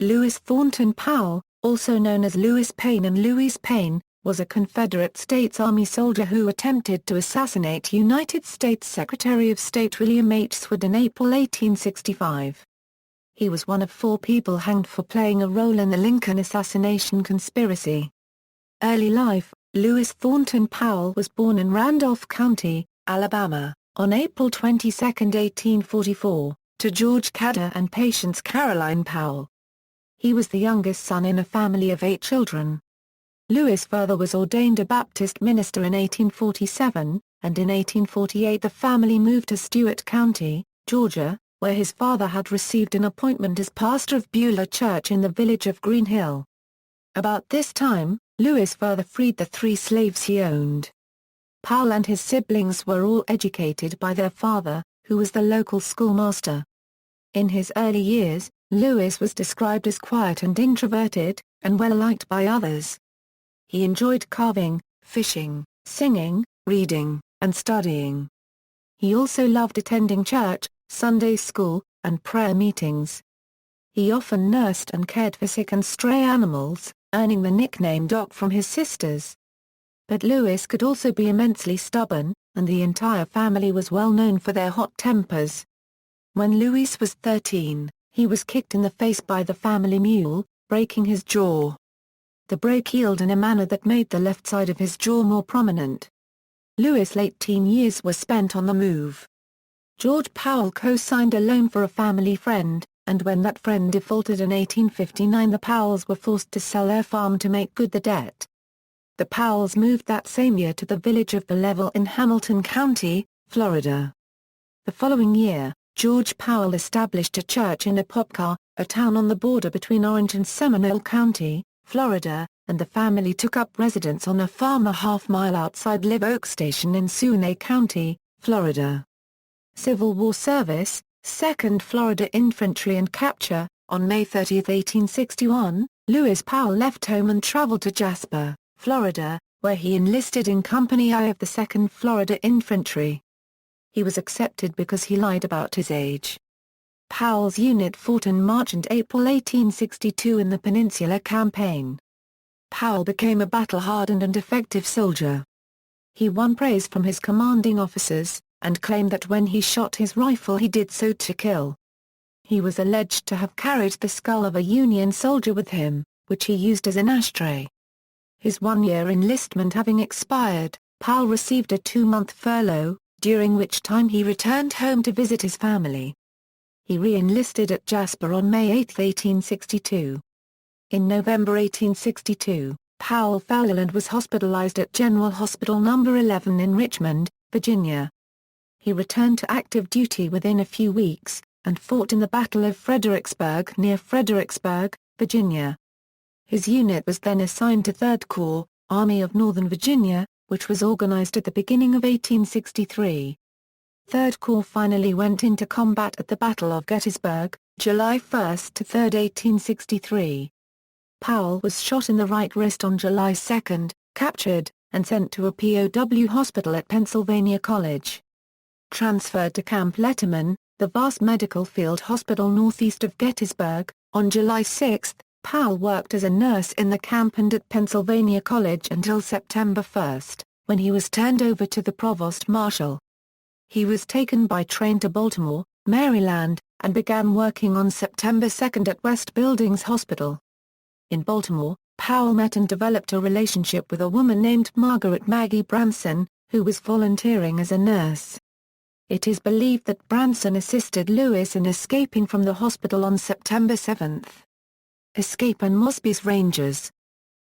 Lewis Thornton Powell, also known as Lewis Payne and Louis Payne, was a Confederate States Army soldier who attempted to assassinate United States Secretary of State William H. Seward in April 1865. He was one of 4 people hanged for playing a role in the Lincoln assassination conspiracy. Early life: Lewis Thornton Powell was born in Randolph County, Alabama, on April 22, 1844, to George Cadder and Patience Caroline Powell. He was the youngest son in a family of 8 children. Lewis' father was ordained a Baptist minister in 1847, and in 1848 the family moved to Stewart County, Georgia, where his father had received an appointment as pastor of Beulah Church in the village of Green Hill. About this time, Lewis further freed the 3 slaves he owned. Powell and his siblings were all educated by their father, who was the local schoolmaster. In his early years, Lewis was described as quiet and introverted, and well-liked by others. He enjoyed carving, fishing, singing, reading, and studying. He also loved attending church, Sunday school, and prayer meetings. He often nursed and cared for sick and stray animals, earning the nickname Doc from his sisters. But Lewis could also be immensely stubborn, and the entire family was well known for their hot tempers. When Lewis was 13, he was kicked in the face by the family mule, breaking his jaw. The break healed in a manner that made the left side of his jaw more prominent. Lewis' late teen years were spent on the move. George Powell co-signed a loan for a family friend, and when that friend defaulted in 1859 the Powells were forced to sell their farm to make good the debt. The Powells moved that same year to the village of Belleville in Hamilton County, Florida. The following year, George Powell established a church in Apopka, a town on the border between Orange and Seminole County, Florida, and the family took up residence on a farm a half-mile outside Live Oak Station in Suwannee County, Florida. Civil War service, 2nd Florida Infantry and capture. On May 30, 1861, Lewis Powell left home and traveled to Jasper, Florida, where he enlisted in Company I of the 2nd Florida Infantry. He was accepted because he lied about his age. Powell's unit fought in March and April 1862 in the Peninsula Campaign. Powell became a battle-hardened and effective soldier. He won praise from his commanding officers, and claimed that when he shot his rifle he did so to kill. He was alleged to have carried the skull of a Union soldier with him, which he used as an ashtray. His 1-year enlistment having expired, Powell received a 2-month furlough, during which time he returned home to visit his family. He re-enlisted at Jasper on May 8, 1862. In November 1862, Powell fell ill and was hospitalized at General Hospital No. 11 in Richmond, Virginia. He returned to active duty within a few weeks, and fought in the Battle of Fredericksburg near Fredericksburg, Virginia. His unit was then assigned to 3rd Corps, Army of Northern Virginia, which was organized at the beginning of 1863. 3rd Corps finally went into combat at the Battle of Gettysburg, July 1 to 3, 1863. Powell was shot in the right wrist on July 2, captured, and sent to a POW hospital at Pennsylvania College. Transferred to Camp Letterman, the vast medical field hospital northeast of Gettysburg, on July 6, Powell worked as a nurse in the camp and at Pennsylvania College until September 1, when he was turned over to the provost marshal. He was taken by train to Baltimore, Maryland, and began working on September 2 at West Buildings Hospital. In Baltimore, Powell met and developed a relationship with a woman named Margaret Maggie Branson, who was volunteering as a nurse. It is believed that Branson assisted Lewis in escaping from the hospital on September 7. Escape and Mosby's Rangers.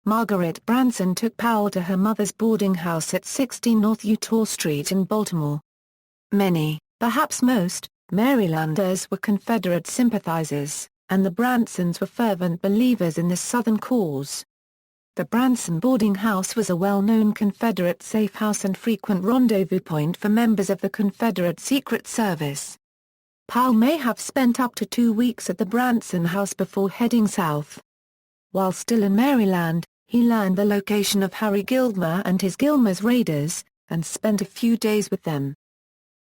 Margaret Branson took Powell to her mother's boarding house at 16 North Eutaw Street in Baltimore. Many, perhaps most, Marylanders were Confederate sympathizers, and the Bransons were fervent believers in the Southern cause. The Branson boarding house was a well-known Confederate safe house and frequent rendezvous point for members of the Confederate Secret Service. Powell may have spent up to 2 weeks at the Branson house before heading south. While still in Maryland, he learned the location of Harry Gilmer and his Gilmer's Raiders, and spent a few days with them.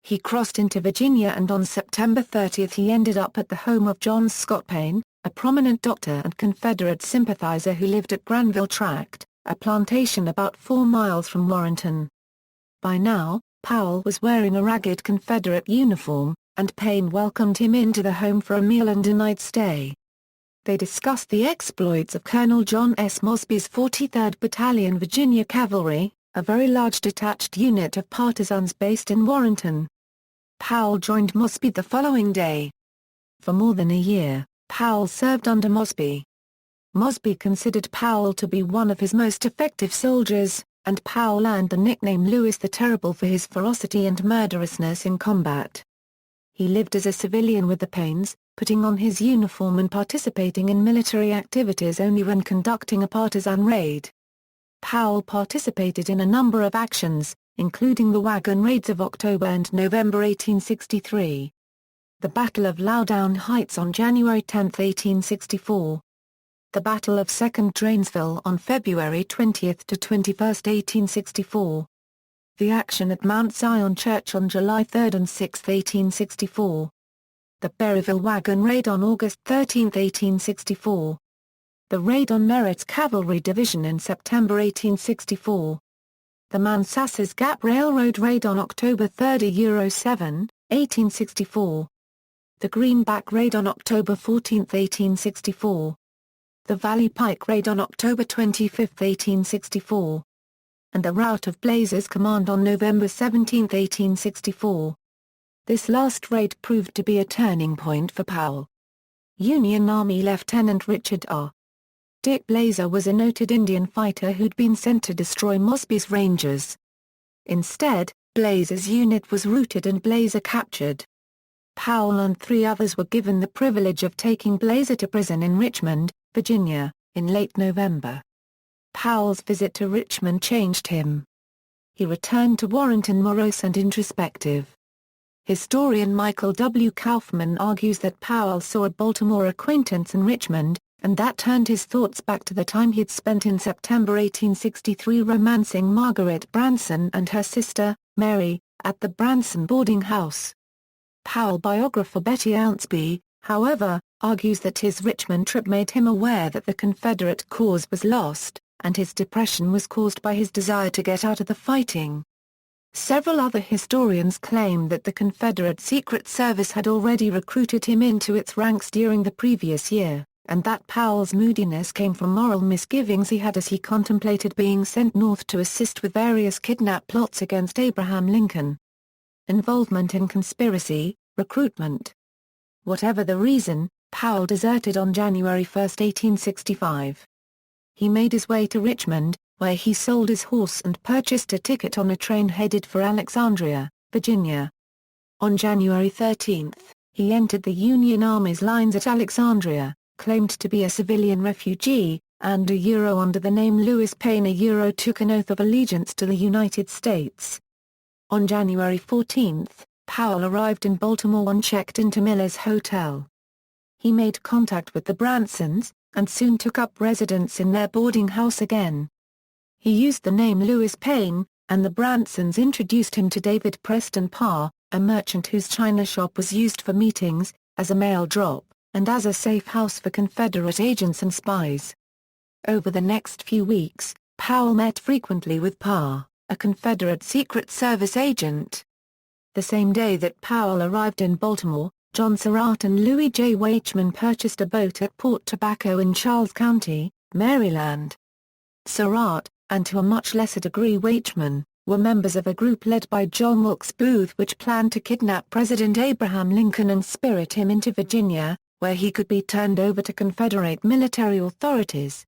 He crossed into Virginia, and on September 30 he ended up at the home of John Scott Payne, a prominent doctor and Confederate sympathizer who lived at Granville Tract, a plantation about 4 miles from Warrenton. By now, Powell was wearing a ragged Confederate uniform, and Payne welcomed him into the home for a meal and a night stay. They discussed the exploits of Colonel John S. Mosby's 43rd Battalion Virginia Cavalry, a very large detached unit of partisans based in Warrenton. Powell joined Mosby the following day. For more than a year, Powell served under Mosby. Mosby considered Powell to be one of his most effective soldiers, and Powell earned the nickname Louis the Terrible for his ferocity and murderousness in combat. He lived as a civilian with the Paynes, putting on his uniform and participating in military activities only when conducting a partisan raid. Powell participated in a number of actions, including the wagon raids of October and November 1863. The Battle of Loudoun Heights on January 10, 1864. The Battle of Second Drainesville on February 20 to 21, 1864. The action at Mount Zion Church on July 3 and 6, 1864. The Berryville Wagon Raid on August 13, 1864. The raid on Merritt's Cavalry Division in September 1864. The Manassas Gap Railroad Raid on October 30, 7, 1864. The Greenback Raid on October 14, 1864. The Valley Pike Raid on October 25, 1864. And the Rout of Blazes Command on November 17, 1864. This last raid proved to be a turning point for Powell. Union Army Lieutenant Richard R. Dick Blazer was a noted Indian fighter who'd been sent to destroy Mosby's Rangers. Instead, Blazer's unit was routed and Blazer captured. Powell and 3 others were given the privilege of taking Blazer to prison in Richmond, Virginia, in late November. Powell's visit to Richmond changed him. He returned to Warrenton morose and introspective. Historian Michael W. Kaufman argues that Powell saw a Baltimore acquaintance in Richmond, and that turned his thoughts back to the time he'd spent in September 1863 romancing Margaret Branson and her sister, Mary, at the Branson boarding house. Powell biographer Betty Ounceby, however, argues that his Richmond trip made him aware that the Confederate cause was lost, and his depression was caused by his desire to get out of the fighting. Several other historians claim that the Confederate Secret Service had already recruited him into its ranks during the previous year, and that Powell's moodiness came from moral misgivings he had as he contemplated being sent north to assist with various kidnap plots against Abraham Lincoln. Involvement in conspiracy, recruitment. Whatever the reason, Powell deserted on January 1, 1865. He made his way to Richmond, where he sold his horse and purchased a ticket on a train headed for Alexandria, Virginia. On January 13, he entered the Union Army's lines at Alexandria, claimed to be a civilian refugee, and under the name Louis Payne took an oath of allegiance to the United States. On January 14, Powell arrived in Baltimore and checked into Miller's Hotel. He made contact with the Bransons, and soon took up residence in their boarding house again. He used the name Louis Payne, and the Bransons introduced him to David Preston Parr, a merchant whose china shop was used for meetings, as a mail drop, and as a safe house for Confederate agents and spies. Over the next few weeks, Powell met frequently with Parr, a Confederate Secret Service agent. The same day that Powell arrived in Baltimore, John Surratt and Louis J. Weichman purchased a boat at Port Tobacco in Charles County, Maryland. Surratt, and to a much lesser degree Weichman, were members of a group led by John Wilkes Booth which planned to kidnap President Abraham Lincoln and spirit him into Virginia, where he could be turned over to Confederate military authorities.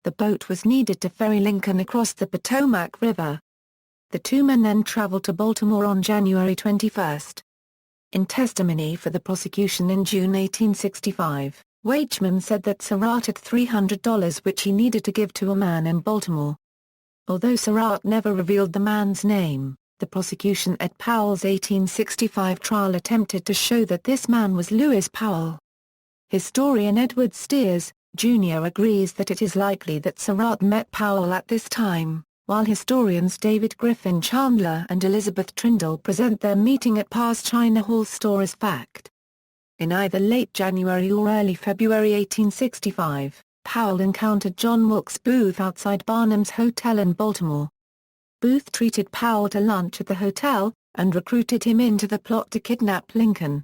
The boat was needed to ferry Lincoln across the Potomac River. The 2 men then traveled to Baltimore on January 21. In testimony for the prosecution in June 1865, Weichman said that Surratt had $300 which he needed to give to a man in Baltimore. Although Surratt never revealed the man's name, the prosecution at Powell's 1865 trial attempted to show that this man was Louis Powell. Historian Edward Steers, Jr. agrees that it is likely that Surratt met Powell at this time, while historians David Griffin Chandler and Elizabeth Trindle present their meeting at Parr's China Hall store as fact. In either late January or early February 1865, Powell encountered John Wilkes Booth outside Barnum's Hotel in Baltimore. Booth treated Powell to lunch at the hotel, and recruited him into the plot to kidnap Lincoln.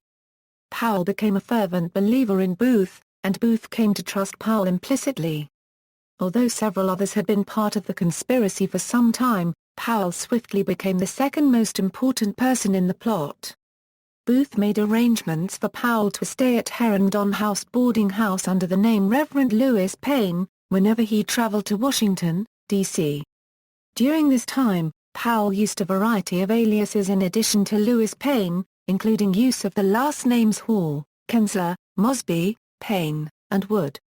Powell became a fervent believer in Booth, and Booth came to trust Powell implicitly. Although several others had been part of the conspiracy for some time, Powell swiftly became the second most important person in the plot. Booth made arrangements for Powell to stay at Herndon House boarding house under the name Reverend Lewis Payne, whenever he traveled to Washington, D.C. During this time, Powell used a variety of aliases in addition to Lewis Payne, including use of the last names Hall, Kinsler, Mosby, Payne, and Wood.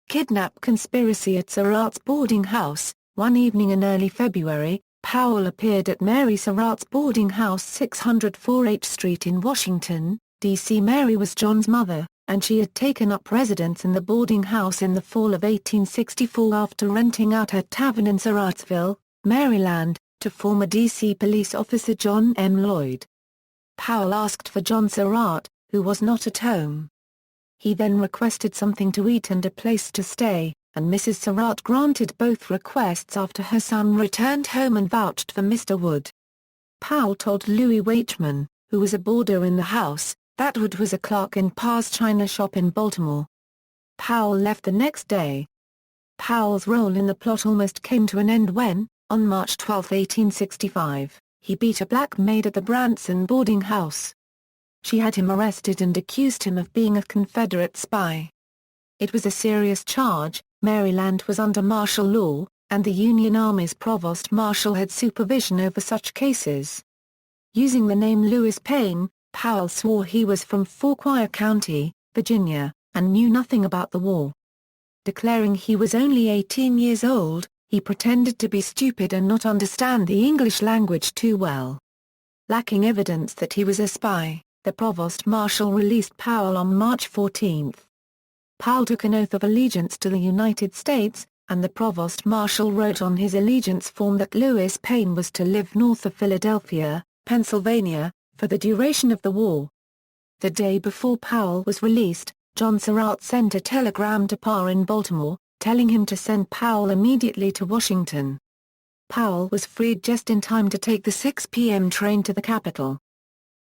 Kidnap conspiracy at Surratt's boarding house. One evening in early February, Powell appeared at Mary Surratt's boarding house 604 H Street in Washington, D.C. Mary was John's mother, and she had taken up residence in the boarding house in the fall of 1864 after renting out her tavern in Surrattsville, Maryland, to former D.C. police officer John M. Lloyd. Powell asked for John Surratt, who was not at home. He then requested something to eat and a place to stay, and Mrs. Surratt granted both requests after her son returned home and vouched for Mr. Wood. Powell told Louis Waitman, who was a boarder in the house, that Wood was a clerk in Parr's China shop in Baltimore. Powell left the next day. Powell's role in the plot almost came to an end when, on March 12, 1865, he beat a black maid at the Branson boarding house. She had him arrested and accused him of being a Confederate spy. It was a serious charge. Maryland was under martial law, and the Union Army's provost marshal had supervision over such cases. Using the name Lewis Payne, Powell swore he was from Fauquier County, Virginia, and knew nothing about the war. Declaring he was only 18 years old, he pretended to be stupid and not understand the English language too well. Lacking evidence that he was a spy, the provost marshal released Powell on March 14. Powell took an oath of allegiance to the United States, and the provost marshal wrote on his allegiance form that Lewis Payne was to live north of Philadelphia, Pennsylvania, for the duration of the war. The day before Powell was released, John Surratt sent a telegram to Parr in Baltimore, telling him to send Powell immediately to Washington. Powell was freed just in time to take the 6 p.m. train to the capital.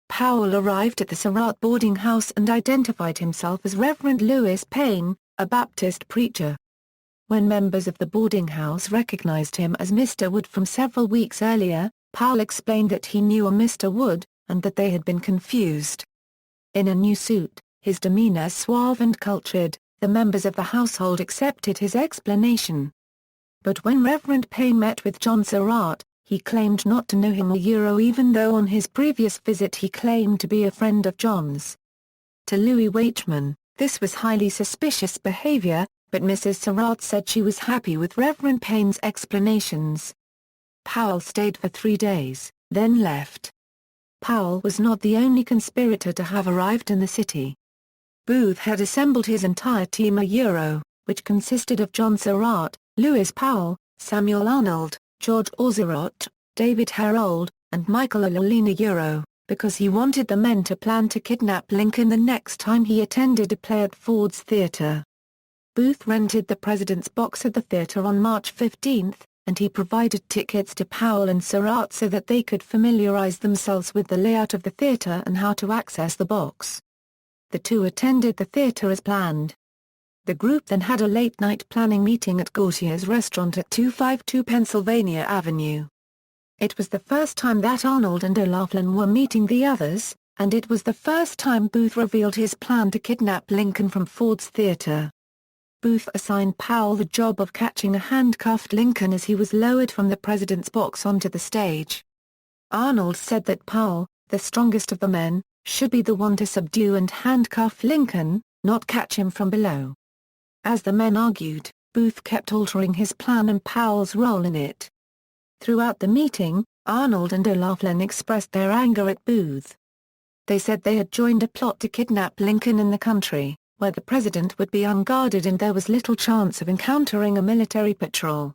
Powell arrived at the Surratt boarding house and identified himself as Reverend Lewis Payne, a Baptist preacher. When members of the boarding house recognized him as Mr. Wood from several weeks earlier, Powell explained that he knew a Mr. Wood, and that they had been confused. In a new suit, his demeanor suave and cultured, the members of the household accepted his explanation. But when Reverend Payne met with John Surratt, he claimed not to know him even though on his previous visit he claimed to be a friend of John's. To Louis Waitman, this was highly suspicious behavior, but Mrs. Surratt said she was happy with Reverend Payne's explanations. Powell stayed for 3 days, then left. Powell was not the only conspirator to have arrived in the city. Booth had assembled his entire team which consisted of John Surratt, Lewis Powell, Samuel Arnold, George Ozerotte, David Herold, and Michael Ololina because he wanted the men to plan to kidnap Lincoln the next time he attended a play at Ford's Theatre. Booth rented the President's box at the theatre on March 15, and he provided tickets to Powell and Surratt so that they could familiarize themselves with the layout of the theatre and how to access the box. The two attended the theatre as planned. The group then had a late-night planning meeting at Gautier's restaurant at 252 Pennsylvania Avenue. It was the first time that Arnold and O'Laughlin were meeting the others, and it was the first time Booth revealed his plan to kidnap Lincoln from Ford's Theatre. Booth assigned Powell the job of catching a handcuffed Lincoln as he was lowered from the President's box onto the stage. Arnold said that Powell, the strongest of the men, should be the one to subdue and handcuff Lincoln, not catch him from below. As the men argued, Booth kept altering his plan and Powell's role in it. Throughout the meeting, Arnold and O'Laughlin expressed their anger at Booth. They said they had joined a plot to kidnap Lincoln in the country, where the president would be unguarded and there was little chance of encountering a military patrol.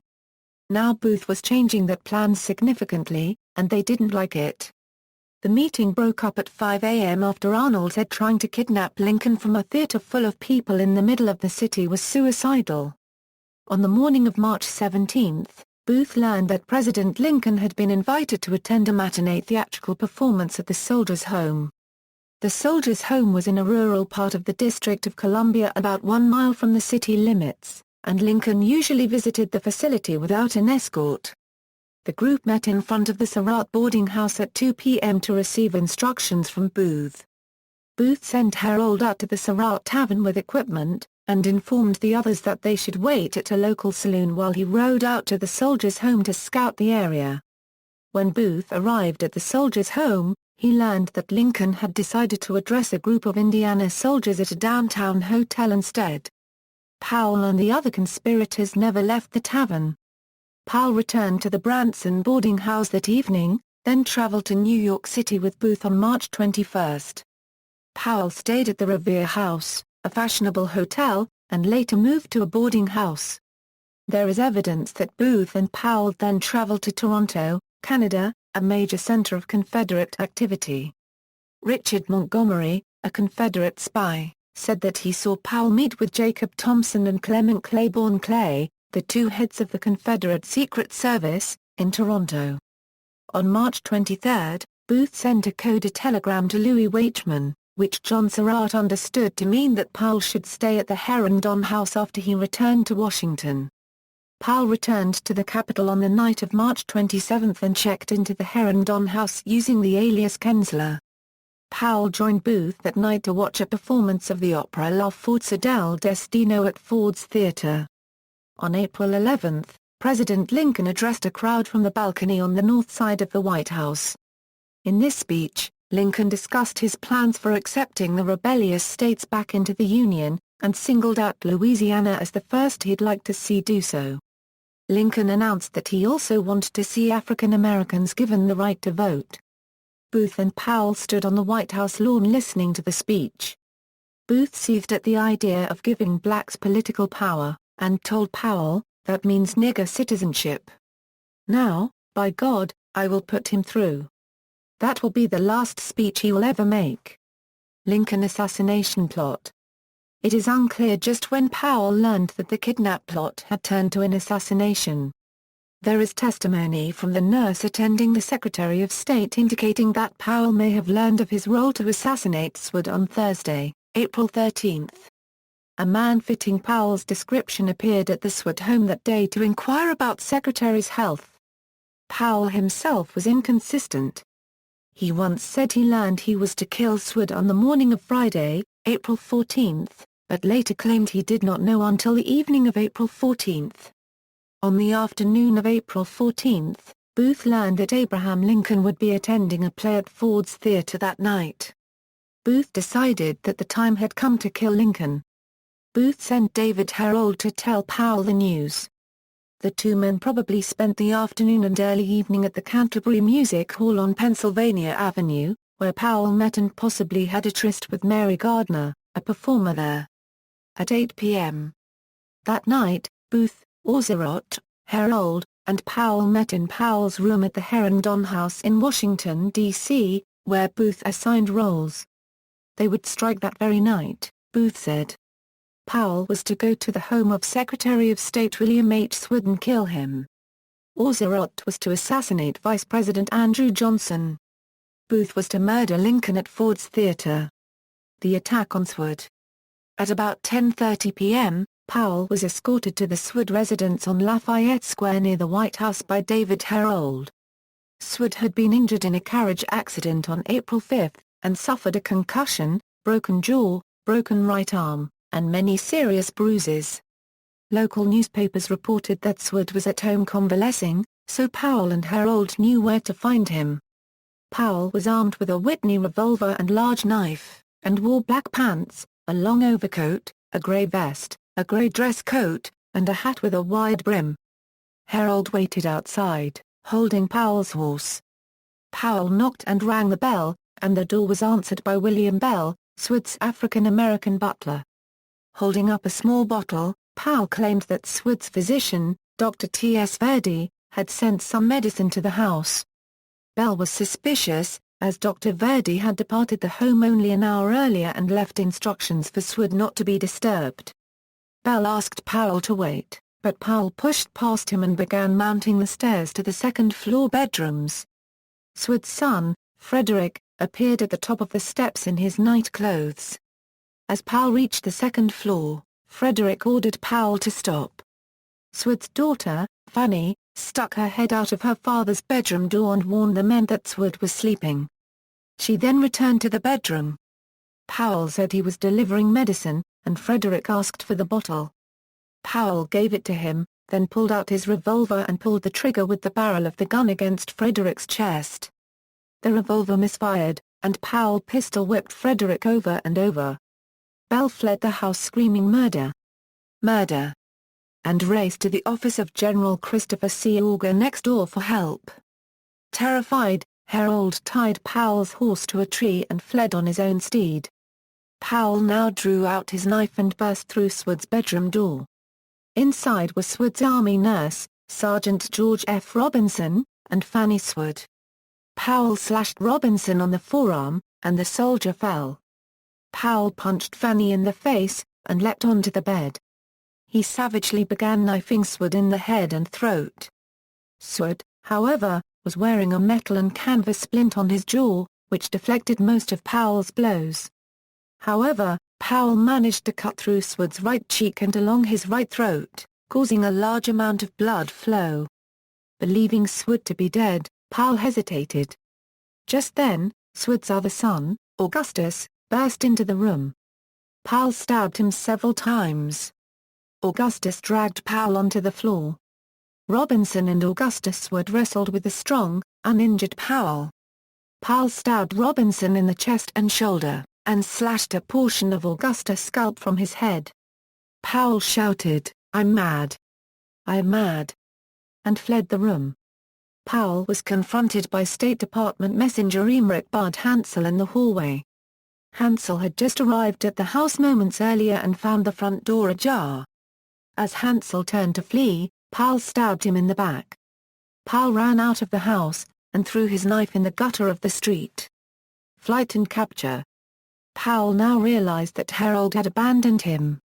Now Booth was changing that plan significantly, and they didn't like it. The meeting broke up at 5 a.m. after Arnold said trying to kidnap Lincoln from a theater full of people in the middle of the city was suicidal. On the morning of March 17, Booth learned that President Lincoln had been invited to attend a matinee theatrical performance at the Soldiers' Home. The Soldiers' Home was in a rural part of the District of Columbia about 1 mile from the city limits, and Lincoln usually visited the facility without an escort. The group met in front of the Seward boarding house at 2 p.m. to receive instructions from Booth. Booth sent Herold out to the Seward Tavern with equipment, and informed the others that they should wait at a local saloon while he rode out to the Soldiers' Home to scout the area. When Booth arrived at the Soldiers' Home, he learned that Lincoln had decided to address a group of Indiana soldiers at a downtown hotel instead. Powell and the other conspirators never left the tavern. Powell returned to the Branson boarding house that evening, then traveled to New York City with Booth on March 21. Powell stayed at the Revere House, a fashionable hotel, and later moved to a boarding house. There is evidence that Booth and Powell then traveled to Toronto, Canada, a major center of Confederate activity. Richard Montgomery, a Confederate spy, said that he saw Powell meet with Jacob Thompson and Clement Claiborne Clay, the two heads of the Confederate Secret Service, in Toronto. On March 23, Booth sent a coded telegram to Louis Weichman, which John Surratt understood to mean that Powell should stay at the Herndon House after he returned to Washington. Powell returned to the Capitol on the night of March 27 and checked into the Herndon House using the alias Kensler. Powell joined Booth that night to watch a performance of the opera La Forza del Destino at Ford's Theatre. On April 11, President Lincoln addressed a crowd from the balcony on the north side of the White House. In this speech, Lincoln discussed his plans for accepting the rebellious states back into the Union, and singled out Louisiana as the first he'd like to see do so. Lincoln announced that he also wanted to see African Americans given the right to vote. Booth and Powell stood on the White House lawn listening to the speech. Booth seethed at the idea of giving blacks political power, and told Powell, "That means nigger citizenship. Now, by God, I will put him through. That will be the last speech he will ever make." Lincoln assassination plot. It is unclear just when Powell learned that the kidnap plot had turned to an assassination. There is testimony from the nurse attending the Secretary of State indicating that Powell may have learned of his role to assassinate Seward on Thursday, April 13. A man fitting Powell's description appeared at the Seward home that day to inquire about Secretary's health. Powell himself was inconsistent. He once said he learned he was to kill Seward on the morning of Friday, April 14, but later claimed he did not know until the evening of April 14. On the afternoon of April 14, Booth learned that Abraham Lincoln would be attending a play at Ford's Theatre that night. Booth decided that the time had come to kill Lincoln. Booth sent David Herold to tell Powell the news. The two men probably spent the afternoon and early evening at the Canterbury Music Hall on Pennsylvania Avenue, where Powell met and possibly had a tryst with Mary Gardner, a performer there. At 8 p.m. that night, Booth, Surratt, Herold, and Powell met in Powell's room at the Herndon House in Washington, D.C., where Booth assigned roles. They would strike that very night, Booth said. Powell was to go to the home of Secretary of State William H. Seward and kill him. Surratt was to assassinate Vice President Andrew Johnson. Booth was to murder Lincoln at Ford's Theatre. The attack on Seward. At about 10:30 p.m., Powell was escorted to the Seward residence on Lafayette Square near the White House by David Herold. Seward had been injured in a carriage accident on April 5, and suffered a concussion, broken jaw, broken right arm, and many serious bruises. Local newspapers reported that Seward was at home convalescing, so Powell and Herold knew where to find him. Powell was armed with a Whitney revolver and large knife, and wore black pants, a long overcoat, a gray vest, a gray dress coat, and a hat with a wide brim. Herold waited outside, holding Powell's horse. Powell knocked and rang the bell, and the door was answered by William Bell, Seward's African-American butler. Holding up a small bottle, Powell claimed that Seward's physician, Dr. T.S. Verdi, had sent some medicine to the house. Bell was suspicious, as Dr. Verdi had departed the home only an hour earlier and left instructions for Seward not to be disturbed. Bell asked Powell to wait, but Powell pushed past him and began mounting the stairs to the second-floor bedrooms. Seward's son, Frederick, appeared at the top of the steps in his night clothes. As Powell reached the second floor, Frederick ordered Powell to stop. Seward's daughter, Fanny, stuck her head out of her father's bedroom door and warned the men that Seward was sleeping. She then returned to the bedroom. Powell said he was delivering medicine, and Frederick asked for the bottle. Powell gave it to him, then pulled out his revolver and pulled the trigger with the barrel of the gun against Frederick's chest. The revolver misfired, and Powell pistol-whipped Frederick over and over. Bell fled the house screaming "Murder! Murder!" and raced to the office of General Christopher C. Auger next door for help. Terrified, Herold tied Powell's horse to a tree and fled on his own steed. Powell now drew out his knife and burst through Seward's bedroom door. Inside was Seward's Army nurse, Sergeant George F. Robinson, and Fanny Seward. Powell slashed Robinson on the forearm, and the soldier fell. Powell punched Fanny in the face, and leapt onto the bed. He savagely began knifing Seward in the head and throat. Seward, however, was wearing a metal and canvas splint on his jaw, which deflected most of Powell's blows. However, Powell managed to cut through Seward's right cheek and along his right throat, causing a large amount of blood flow. Believing Seward to be dead, Powell hesitated. Just then, Seward's other son, Augustus, burst into the room. Powell stabbed him several times. Augustus dragged Powell onto the floor. Robinson and Augustus Seward wrestled with the strong, uninjured Powell. Powell stabbed Robinson in the chest and shoulder, and slashed a portion of Augustus' scalp from his head. Powell shouted, "I'm mad! I'm mad!" and fled the room. Powell was confronted by State Department messenger Emmerich Bud Hansel in the hallway. Hansel had just arrived at the house moments earlier and found the front door ajar. As Hansel turned to flee, Powell stabbed him in the back. Powell ran out of the house, and threw his knife in the gutter of the street. Flight and capture. Powell now realized that Herold had abandoned him.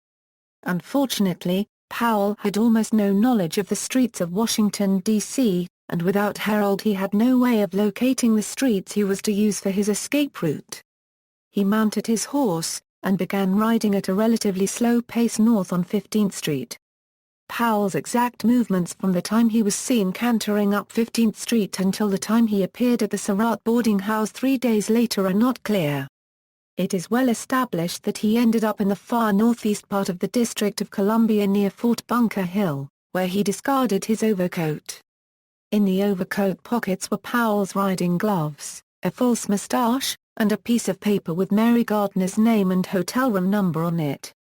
Unfortunately, Powell had almost no knowledge of the streets of Washington, D.C., and without Herold he had no way of locating the streets he was to use for his escape route. He mounted his horse, and began riding at a relatively slow pace north on 15th Street. Powell's exact movements from the time he was seen cantering up 15th Street until the time he appeared at the Surratt boarding house 3 days later are not clear. It is well established that he ended up in the far northeast part of the District of Columbia near Fort Bunker Hill, where he discarded his overcoat. In the overcoat pockets were Powell's riding gloves, a false mustache, and a piece of paper with Mary Gardner's name and hotel room number on it.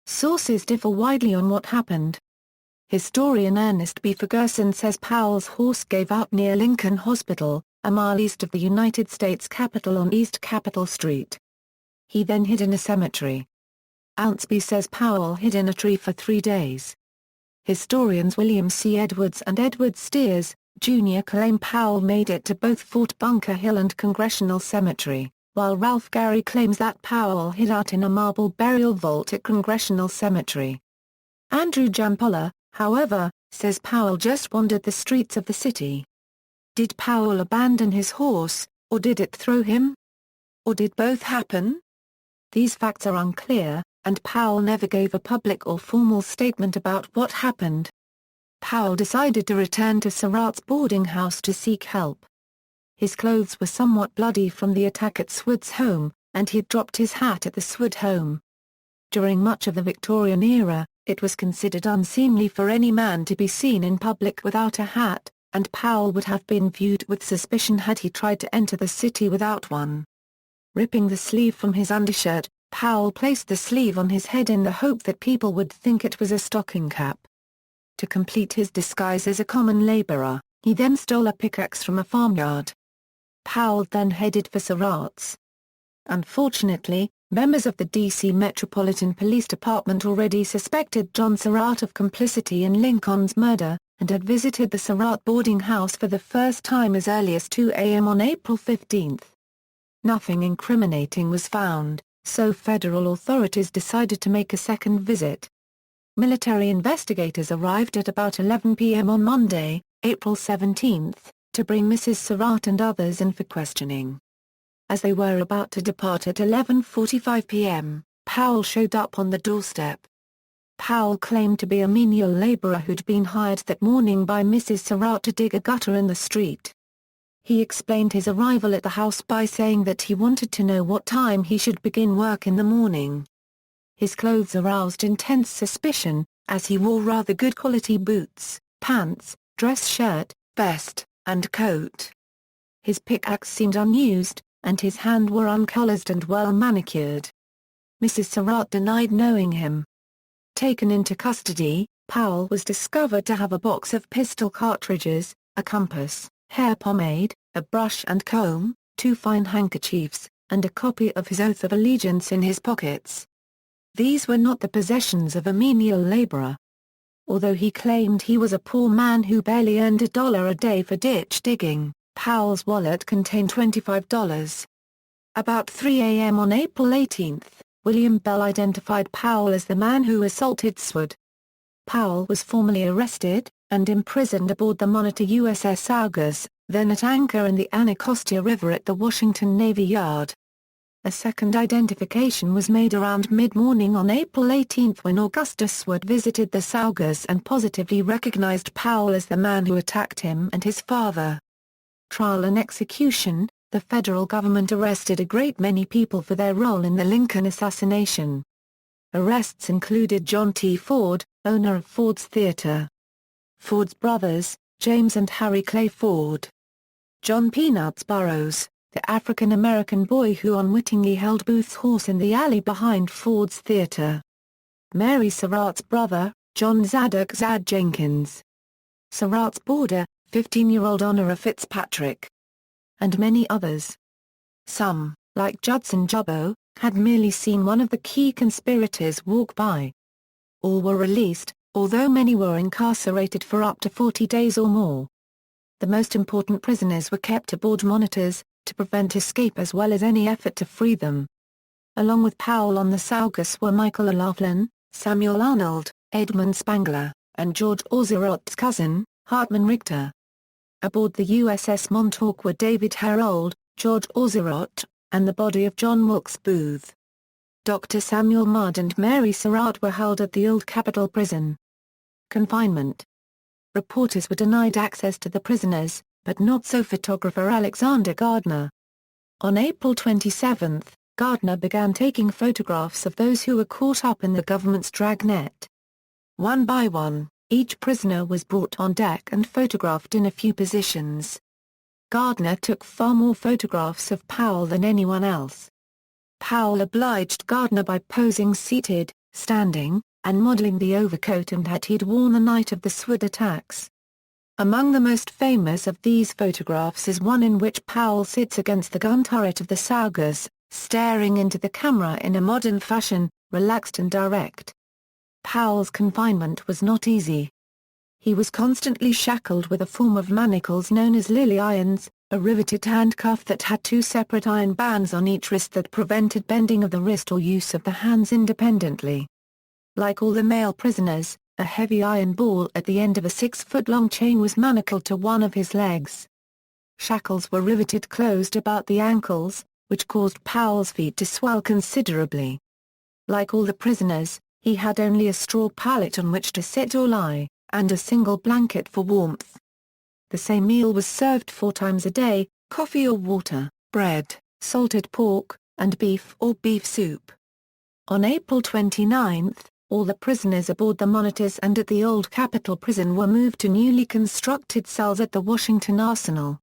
Sources differ widely on what happened. Historian Ernest B. Ferguson says Powell's horse gave out near Lincoln Hospital, a mile east of the United States Capitol on East Capitol Street. He then hid in a cemetery. Ounceby says Powell hid in a tree for 3 days. Historians William C. Edwards and Edward Steers, Jr. claim Powell made it to both Fort Bunker Hill and Congressional Cemetery, while Ralph Gary claims that Powell hid out in a marble burial vault at Congressional Cemetery. Andrew Jampolla, however, says Powell just wandered the streets of the city. Did Powell abandon his horse, or did it throw him? Or did both happen? These facts are unclear, and Powell never gave a public or formal statement about what happened. Powell decided to return to Surratt's boarding house to seek help. His clothes were somewhat bloody from the attack at Seward's home, and he had dropped his hat at the Seward home. During much of the Victorian era, it was considered unseemly for any man to be seen in public without a hat, and Powell would have been viewed with suspicion had he tried to enter the city without one. Ripping the sleeve from his undershirt, Powell placed the sleeve on his head in the hope that people would think it was a stocking cap. To complete his disguise as a common laborer, he then stole a pickaxe from a farmyard. Powell then headed for Surratt's. Unfortunately, members of the D.C. Metropolitan Police Department already suspected John Surratt of complicity in Lincoln's murder, and had visited the Seward boarding house for the first time as early as 2 a.m. on April 15. Nothing incriminating was found, so federal authorities decided to make a second visit. Military investigators arrived at about 11 p.m. on Monday, April 17, to bring Mrs. Surratt and others in for questioning. As they were about to depart at 11:45 p.m., Powell showed up on the doorstep. Powell claimed to be a menial laborer who'd been hired that morning by Mrs. Surratt to dig a gutter in the street. He explained his arrival at the house by saying that he wanted to know what time he should begin work in the morning. His clothes aroused intense suspicion, as he wore rather good quality boots, pants, dress shirt, vest, and coat. His pickaxe seemed unused, and his hands were uncolored and well manicured. Mrs. Surratt denied knowing him. Taken into custody, Powell was discovered to have a box of pistol cartridges, a compass, hair pomade, a brush and comb, 2 fine handkerchiefs, and a copy of his oath of allegiance in his pockets. These were not the possessions of a menial laborer. Although he claimed he was a poor man who barely earned $1 a day for ditch digging, Powell's wallet contained $25. About 3 a.m. on April 18, William Bell identified Powell as the man who assaulted Seward. Powell was formally arrested, and imprisoned aboard the monitor USS Saugus, then at anchor in the Anacostia River at the Washington Navy Yard. A second identification was made around mid-morning on April 18 when Augustus Seward visited the Saugus and positively recognized Powell as the man who attacked him and his father. Trial and execution. The federal government arrested a great many people for their role in the Lincoln assassination. Arrests included John T. Ford, owner of Ford's Theater; Ford's brothers, James and Harry Clay Ford; John Peanuts Burroughs, the African-American boy who unwittingly held Booth's horse in the alley behind Ford's Theater; Mary Surratt's brother, John Zadok Zad Jenkins; Surratt's boarder, 15-year-old Honora Fitzpatrick; and many others. Some, like Judson Jubbo, had merely seen one of the key conspirators walk by. All were released, although many were incarcerated for up to 40 days or more. The most important prisoners were kept aboard monitors, to prevent escape as well as any effort to free them. Along with Powell on the Saugus were Michael O'Laughlin, Samuel Arnold, Edmund Spangler, and George Ozerott's cousin, Hartman Richter. Aboard the USS Montauk were David Herold, George Ozerott, and the body of John Wilkes Booth. Dr. Samuel Mudd and Mary Surratt were held at the Old Capitol Prison. Confinement. Reporters were denied access to the prisoners, but not so photographer Alexander Gardner. On April 27, Gardner began taking photographs of those who were caught up in the government's dragnet. One by one, each prisoner was brought on deck and photographed in a few positions. Gardner took far more photographs of Powell than anyone else. Powell obliged Gardner by posing seated, standing, and modeling the overcoat and hat he'd worn the night of the Seward attacks. Among the most famous of these photographs is one in which Powell sits against the gun turret of the Saugus, staring into the camera in a modern fashion, relaxed and direct. Powell's confinement was not easy. He was constantly shackled with a form of manacles known as lily irons, a riveted handcuff that had 2 separate iron bands on each wrist that prevented bending of the wrist or use of the hands independently. Like all the male prisoners, a heavy iron ball at the end of a 6-foot-long chain was manacled to one of his legs. Shackles were riveted closed about the ankles, which caused Powell's feet to swell considerably. Like all the prisoners, he had only a straw pallet on which to sit or lie, and a single blanket for warmth. The same meal was served 4 times a day: coffee or water, bread, salted pork, and beef or beef soup. On April 29, all the prisoners aboard the monitors and at the Old Capitol Prison were moved to newly constructed cells at the Washington Arsenal.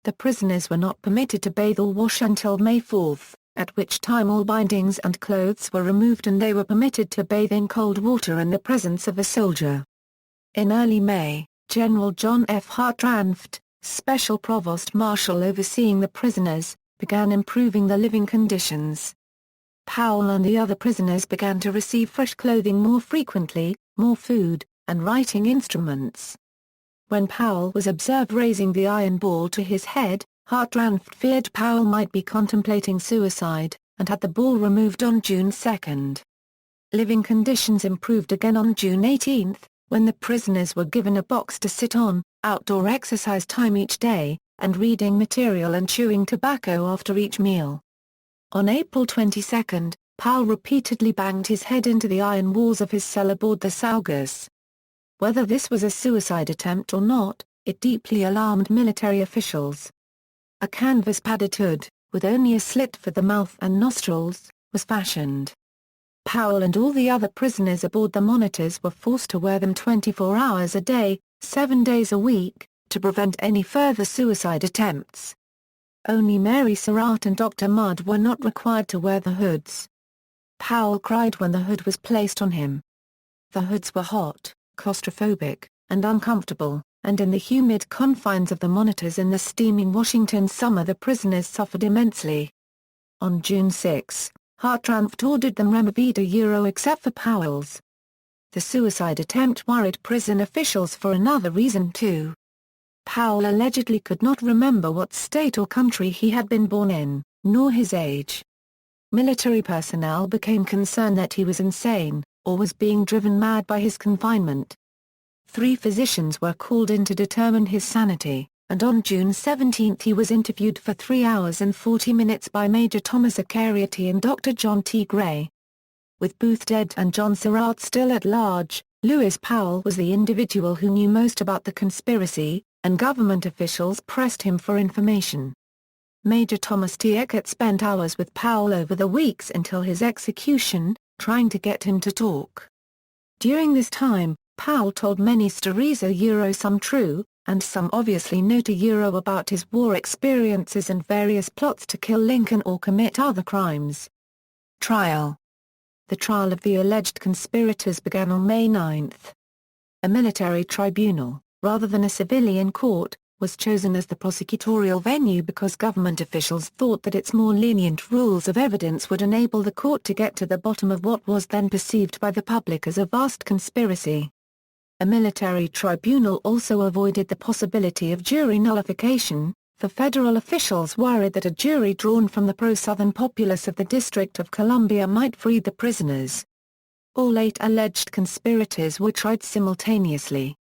The prisoners were not permitted to bathe or wash until May 4, at which time all bindings and clothes were removed and they were permitted to bathe in cold water in the presence of a soldier. In early May, General John F. Hartranft, Special Provost Marshal overseeing the prisoners, began improving the living conditions. Powell and the other prisoners began to receive fresh clothing more frequently, more food, and writing instruments. When Powell was observed raising the iron ball to his head, Hartranft feared Powell might be contemplating suicide, and had the ball removed on June 2. Living conditions improved again on June 18, when the prisoners were given a box to sit on, outdoor exercise time each day, and reading material and chewing tobacco after each meal. On April 22, Powell repeatedly banged his head into the iron walls of his cell aboard the Saugus. Whether this was a suicide attempt or not, it deeply alarmed military officials. A canvas-padded hood, with only a slit for the mouth and nostrils, was fashioned. Powell and all the other prisoners aboard the monitors were forced to wear them 24 hours a day, 7 days a week, to prevent any further suicide attempts. Only Mary Surratt and Dr. Mudd were not required to wear the hoods. Powell cried when the hood was placed on him. The hoods were hot, claustrophobic, and uncomfortable, and in the humid confines of the monitors in the steaming Washington summer the prisoners suffered immensely. On June 6, Hartranft ordered them removed except for Powell's. The suicide attempt worried prison officials for another reason too. Powell allegedly could not remember what state or country he had been born in, nor his age. Military personnel became concerned that he was insane, or was being driven mad by his confinement. 3 physicians were called in to determine his sanity, and on June 17 he was interviewed for 3 hours and 40 minutes by Major Thomas Acariati and Dr. John T. Gray. With Booth dead and John Surratt still at large, Lewis Powell was the individual who knew most about the conspiracy, and government officials pressed him for information. Major Thomas T. Eckert spent hours with Powell over the weeks until his execution, trying to get him to talk. During this time, Powell told many stories, some true, and some obviously not, about his war experiences and various plots to kill Lincoln or commit other crimes. Trial. The trial of the alleged conspirators began on May 9. A military tribunal, rather than a civilian court, was chosen as the prosecutorial venue because government officials thought that its more lenient rules of evidence would enable the court to get to the bottom of what was then perceived by the public as a vast conspiracy. A military tribunal also avoided the possibility of jury nullification, for federal officials worried that a jury drawn from the pro-Southern populace of the District of Columbia might free the prisoners. All 8 alleged conspirators were tried simultaneously.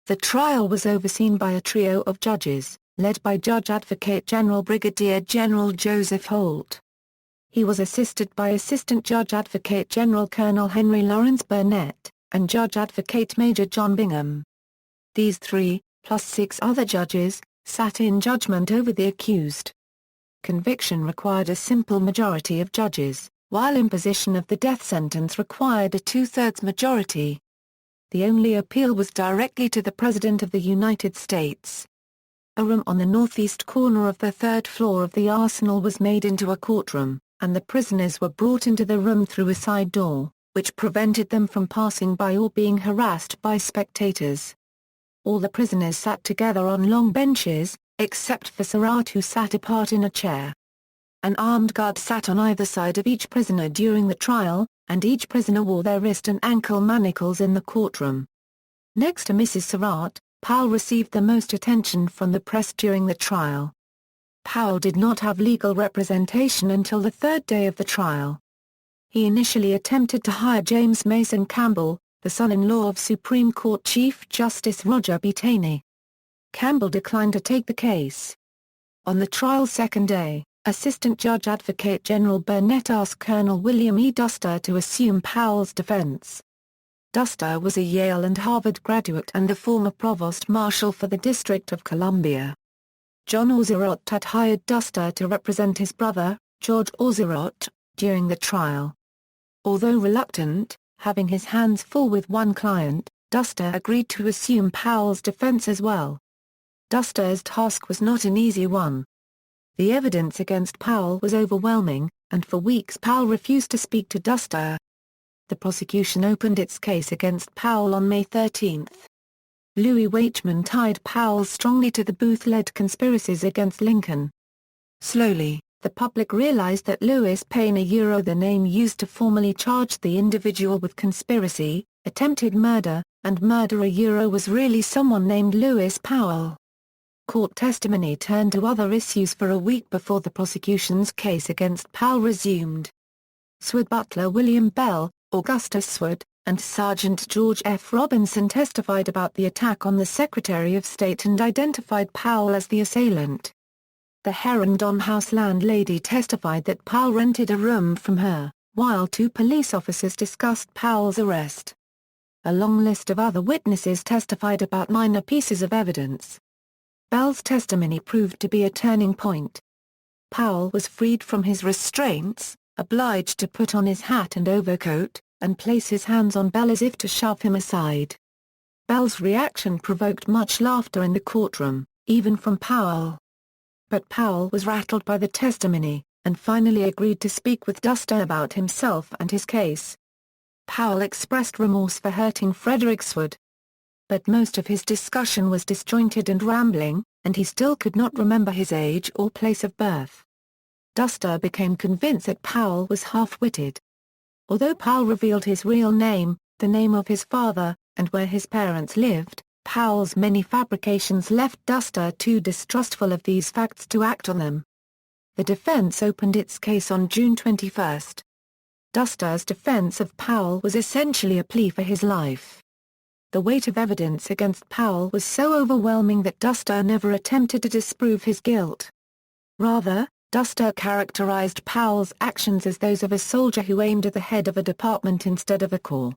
The trial was overseen by a trio of judges, led by Judge Advocate General Brigadier General Joseph Holt. He was assisted by Assistant Judge Advocate General Colonel Henry Lawrence Burnett, and Judge Advocate Major John Bingham. These 3, plus 6 other judges, sat in judgment over the accused. Conviction required a simple majority of judges, while imposition of the death sentence required a 2/3 majority. The only appeal was directly to the President of the United States. A room on the northeast corner of the 3rd floor of the arsenal was made into a courtroom, and the prisoners were brought into the room through a side door, which prevented them from passing by or being harassed by spectators. All the prisoners sat together on long benches, except for Surratt, who sat apart in a chair. An armed guard sat on either side of each prisoner during the trial, and each prisoner wore their wrist and ankle manacles in the courtroom. Next to Mrs. Surratt, Powell received the most attention from the press during the trial. Powell did not have legal representation until the 3rd day of the trial. He initially attempted to hire James Mason Campbell, the son-in-law of Supreme Court Chief Justice Roger B. Taney. Campbell declined to take the case. On the trial's 2nd day, Assistant Judge Advocate General Burnett asked Colonel William E. Duster to assume Powell's defense. Duster was a Yale and Harvard graduate and a former provost marshal for the District of Columbia. John Ozerotte had hired Duster to represent his brother, George Ozerotte, during the trial. Although reluctant, having his hands full with one client, Duster agreed to assume Powell's defense as well. Duster's task was not an easy one. The evidence against Powell was overwhelming, and for weeks Powell refused to speak to Duster. The prosecution opened its case against Powell on May 13. Louis Weichman tied Powell strongly to the Booth-led conspiracies against Lincoln. Slowly, the public realized that Louis Payne, the name used to formally charge the individual with conspiracy, attempted murder, and murderer was really someone named Lewis Powell. Court testimony turned to other issues for a week before the prosecution's case against Powell resumed. Seward butler William Bell, Augustus Seward, and Sergeant George F. Robinson testified about the attack on the Secretary of State and identified Powell as the assailant. The Herondon House landlady testified that Powell rented a room from her, while two police officers discussed Powell's arrest. A long list of other witnesses testified about minor pieces of evidence. Bell's testimony proved to be a turning point. Powell was freed from his restraints, obliged to put on his hat and overcoat, and place his hands on Bell as if to shove him aside. Bell's reaction provoked much laughter in the courtroom, even from Powell. But Powell was rattled by the testimony, and finally agreed to speak with Duster about himself and his case. Powell expressed remorse for hurting Frederick Seward. But most of his discussion was disjointed and rambling, and he still could not remember his age or place of birth. Duster became convinced that Powell was half-witted. Although Powell revealed his real name, the name of his father, and where his parents lived, Powell's many fabrications left Duster too distrustful of these facts to act on them. The defense opened its case on June 21. Duster's defense of Powell was essentially a plea for his life. The weight of evidence against Powell was so overwhelming that Duster never attempted to disprove his guilt. Rather, Duster characterized Powell's actions as those of a soldier who aimed at the head of a department instead of a corps.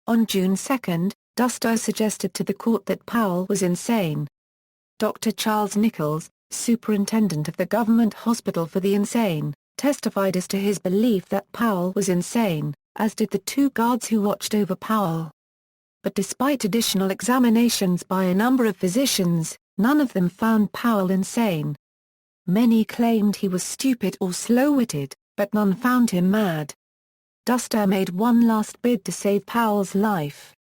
On June 2, Duster suggested to the court that Powell was insane. Dr. Charles Nichols, superintendent of the government hospital for the insane, testified as to his belief that Powell was insane, as did the two guards who watched over Powell. But despite additional examinations by a number of physicians, none of them found Powell insane. Many claimed he was stupid or slow-witted, but none found him mad. Duster made one last bid to save Powell's life.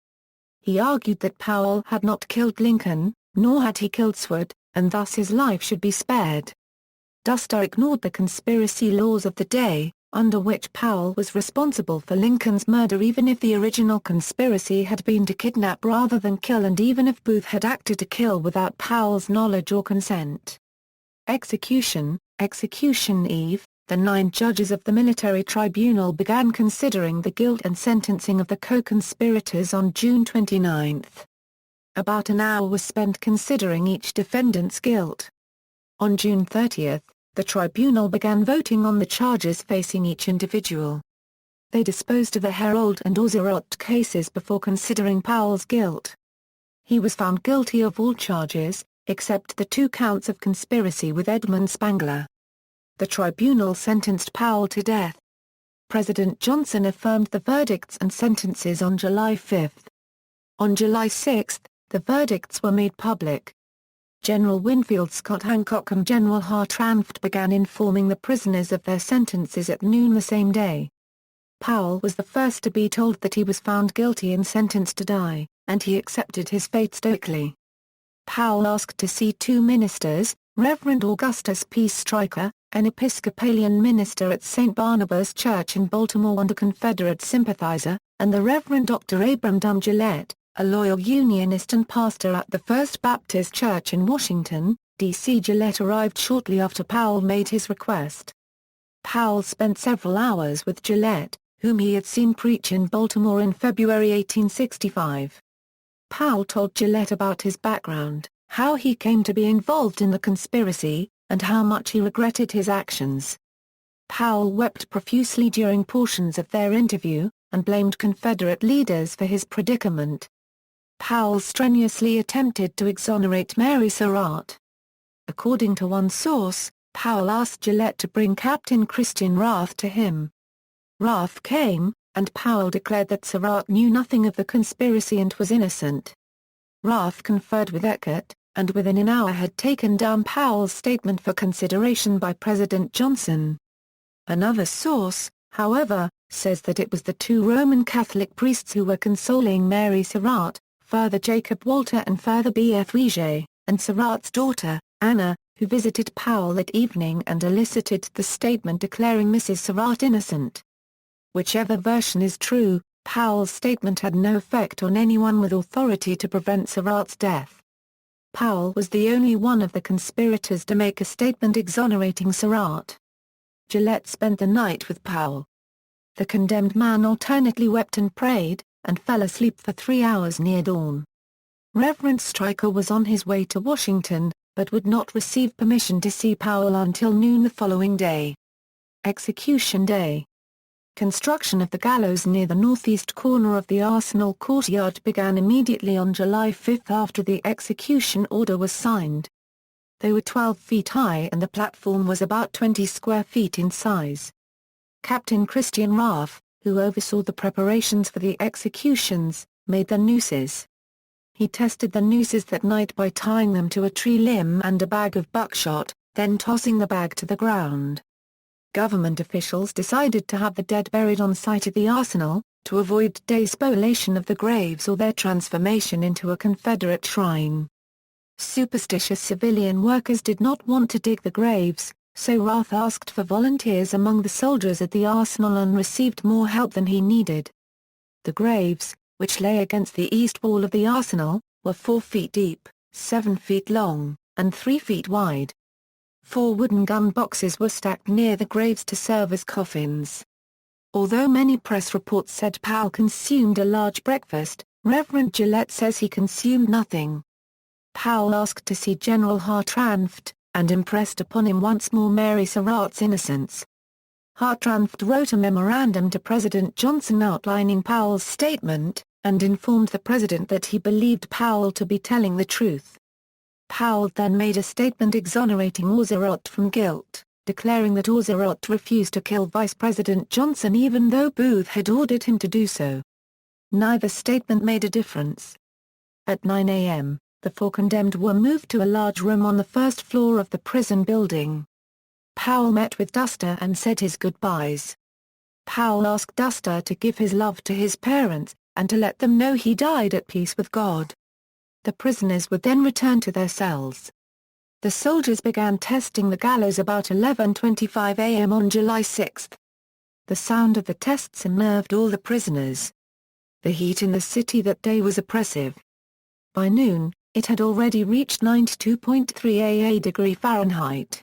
He argued that Powell had not killed Lincoln, nor had he killed Seward, and thus his life should be spared. Duster ignored the conspiracy laws of the day, under which Powell was responsible for Lincoln's murder even if the original conspiracy had been to kidnap rather than kill, and even if Booth had acted to kill without Powell's knowledge or consent. Execution Eve, the 9 judges of the military tribunal began considering the guilt and sentencing of the co-conspirators on June 29. About an hour was spent considering each defendant's guilt. On June 30, the tribunal began voting on the charges facing each individual. They disposed of the Herald and Ozerotte cases before considering Powell's guilt. He was found guilty of all charges, except the 2 counts of conspiracy with Edmund Spangler. The tribunal sentenced Powell to death. President Johnson affirmed the verdicts and sentences on July 5. On July 6, the verdicts were made public. General Winfield Scott Hancock and General Hartranft began informing the prisoners of their sentences at noon the same day. Powell was the first to be told that he was found guilty and sentenced to die, and he accepted his fate stoically. Powell asked to see 2 ministers, Reverend Augustus P. Stryker, an Episcopalian minister at St. Barnabas Church in Baltimore and a Confederate sympathizer, and the Reverend Dr. Abram Dunn Gillette, a loyal Unionist and pastor at the First Baptist Church in Washington, D.C. Gillette arrived shortly after Powell made his request. Powell spent several hours with Gillette, whom he had seen preach in Baltimore in February 1865. Powell told Gillette about his background, how he came to be involved in the conspiracy, and how much he regretted his actions. Powell wept profusely during portions of their interview, and blamed Confederate leaders for his predicament. Powell strenuously attempted to exonerate Mary Surratt. According to one source, Powell asked Gillette to bring Captain Christian Rath to him. Rath came, and Powell declared that Surratt knew nothing of the conspiracy and was innocent. Rath conferred with Eckert, and within an hour had taken down Powell's statement for consideration by President Johnson. Another source, however, says that it was the 2 Roman Catholic priests who were consoling Mary Surratt, Father Jacob Walter and Father B.F. Riget, and Surratt's daughter, Anna, who visited Powell that evening and elicited the statement declaring Mrs. Surratt innocent. Whichever version is true, Powell's statement had no effect on anyone with authority to prevent Surratt's death. Powell was the only one of the conspirators to make a statement exonerating Surratt. Gillette spent the night with Powell. The condemned man alternately wept and prayed, and fell asleep for 3 hours near dawn. Reverend Stryker was on his way to Washington, but would not receive permission to see Powell until noon the following day. Execution Day. Construction of the gallows near the northeast corner of the Arsenal courtyard began immediately on July 5 after the execution order was signed. They were 12 feet high and the platform was about 20 square feet in size. Captain Christian Raff, who oversaw the preparations for the executions, made the nooses. He tested the nooses that night by tying them to a tree limb and a bag of buckshot, then tossing the bag to the ground. Government officials decided to have the dead buried on site at the arsenal, to avoid despoliation of the graves or their transformation into a Confederate shrine. Superstitious civilian workers did not want to dig the graves, so Raff asked for volunteers among the soldiers at the arsenal and received more help than he needed. The graves, which lay against the east wall of the arsenal, were 4 feet deep, 7 feet long, and 3 feet wide. 4 wooden gun boxes were stacked near the graves to serve as coffins. Although many press reports said Powell consumed a large breakfast, Reverend Gillette says he consumed nothing. Powell asked to see General Hartranft, and impressed upon him once more Mary Surratt's innocence. Hartranft wrote a memorandum to President Johnson outlining Powell's statement, and informed the president that he believed Powell to be telling the truth. Powell then made a statement exonerating Surratt from guilt, declaring that Surratt refused to kill Vice President Johnson even though Booth had ordered him to do so. Neither statement made a difference. At 9 a.m., the 4 condemned were moved to a large room on the first floor of the prison building. Powell met with Duster and said his goodbyes. Powell asked Duster to give his love to his parents, and to let them know he died at peace with God. The prisoners would then return to their cells. The soldiers began testing the gallows about 11:25 a.m. on July 6. The sound of the tests unnerved all the prisoners. The heat in the city that day was oppressive. By noon, it had already reached 92.3 degree Fahrenheit.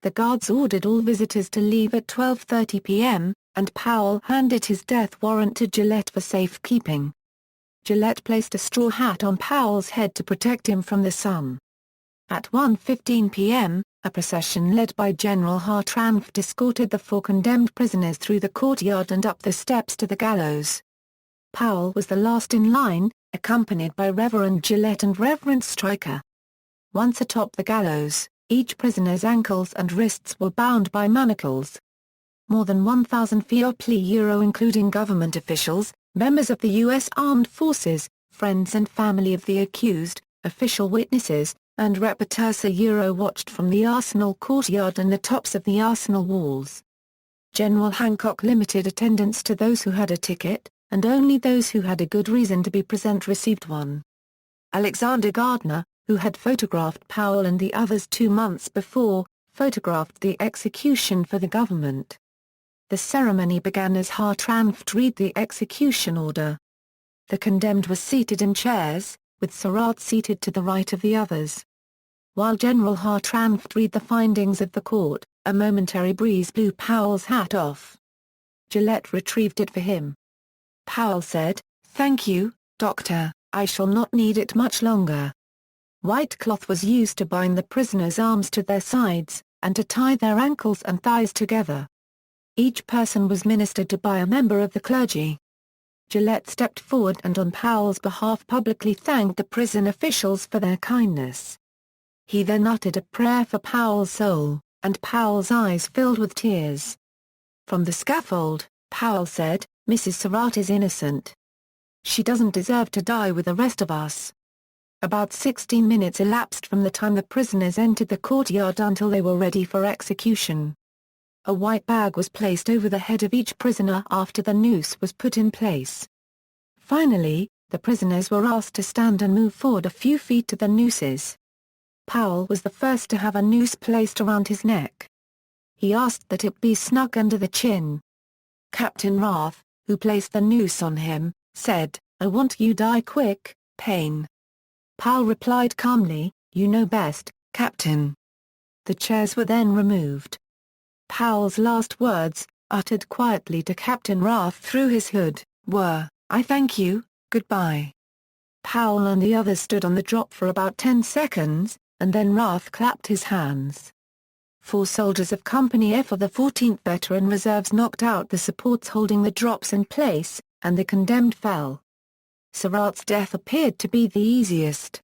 The guards ordered all visitors to leave at 12:30 p.m., and Powell handed his death warrant to Gillette for safekeeping. Gillette placed a straw hat on Powell's head to protect him from the sun. At 1:15 p.m., a procession led by General Hartranft escorted the 4 condemned prisoners through the courtyard and up the steps to the gallows. Powell was the last in line, accompanied by Reverend Gillette and Reverend Stryker. Once atop the gallows, each prisoner's ankles and wrists were bound by manacles. More than 1,000 €, including government officials, members of the U.S. Armed Forces, friends and family of the accused, official witnesses, and reporters watched from the arsenal courtyard and the tops of the arsenal walls. General Hancock limited attendance to those who had a ticket, and only those who had a good reason to be present received one. Alexander Gardner, who had photographed Powell and the others 2 months before, photographed the execution for the government. The ceremony began as Hartranft read the execution order. The condemned were seated in chairs, with Surratt seated to the right of the others. While General Hartranft read the findings of the court, a momentary breeze blew Powell's hat off. Gillette retrieved it for him. Powell said, "Thank you, Doctor, I shall not need it much longer." White cloth was used to bind the prisoners' arms to their sides, and to tie their ankles and thighs together. Each person was ministered to by a member of the clergy. Gillette stepped forward and on Powell's behalf publicly thanked the prison officials for their kindness. He then uttered a prayer for Powell's soul, and Powell's eyes filled with tears. From the scaffold, Powell said, "Mrs. Surratt is innocent. She doesn't deserve to die with the rest of us." About 16 minutes elapsed from the time the prisoners entered the courtyard until they were ready for execution. A white bag was placed over the head of each prisoner after the noose was put in place. Finally, the prisoners were asked to stand and move forward a few feet to the nooses. Powell was the first to have a noose placed around his neck. He asked that it be snug under the chin. Captain Raff, who placed the noose on him, said, "I want you die quick, Payne." Powell replied calmly, "You know best, Captain." The chairs were then removed. Powell's last words, uttered quietly to Captain Rath through his hood, were, "I thank you, goodbye." Powell and the others stood on the drop for about 10 seconds, and then Rath clapped his hands. 4 soldiers of Company F of the 14th Veteran Reserves knocked out the supports holding the drops in place, and the condemned fell. Surratt's death appeared to be the easiest.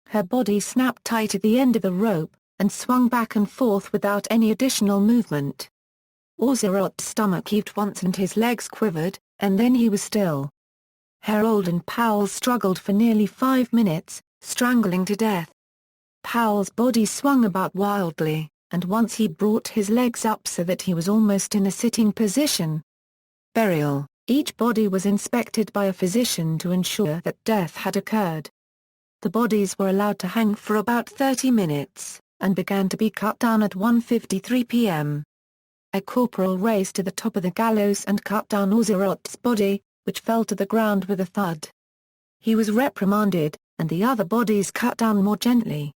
Her body snapped tight at the end of the rope, and swung back and forth without any additional movement. Surratt's stomach heaved once and his legs quivered, and then he was still. Herold and Powell struggled for nearly 5 minutes, strangling to death. Powell's body swung about wildly, and once he brought his legs up so that he was almost in a sitting position. Burial: each body was inspected by a physician to ensure that death had occurred. The bodies were allowed to hang for about 30 minutes, and began to be cut down at 1:53 p.m. A corporal raced to the top of the gallows and cut down Surratt's body, which fell to the ground with a thud. He was reprimanded, and the other bodies cut down more gently.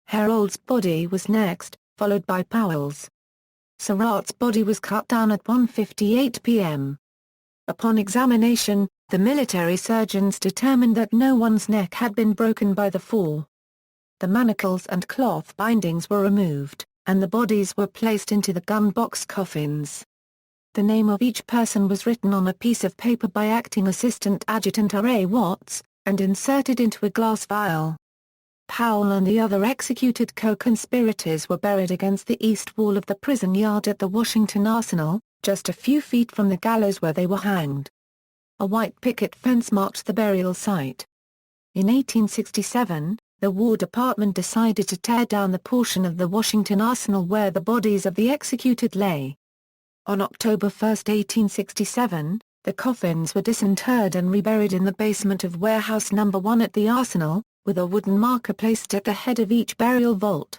Herold's body was next, followed by Powell's. Surratt's body was cut down at 1:58 p.m. Upon examination, the military surgeons determined that no one's neck had been broken by the fall. The manacles and cloth bindings were removed, and the bodies were placed into the gun box coffins. The name of each person was written on a piece of paper by Acting Assistant Adjutant R.A. Watts, and inserted into a glass vial. Powell and the other executed co-conspirators were buried against the east wall of the prison yard at the Washington Arsenal, just a few feet from the gallows where they were hanged. A white picket fence marked the burial site. In 1867, the War Department decided to tear down the portion of the Washington Arsenal where the bodies of the executed lay. On October 1, 1867, the coffins were disinterred and reburied in the basement of Warehouse No. 1 at the Arsenal, with a wooden marker placed at the head of each burial vault.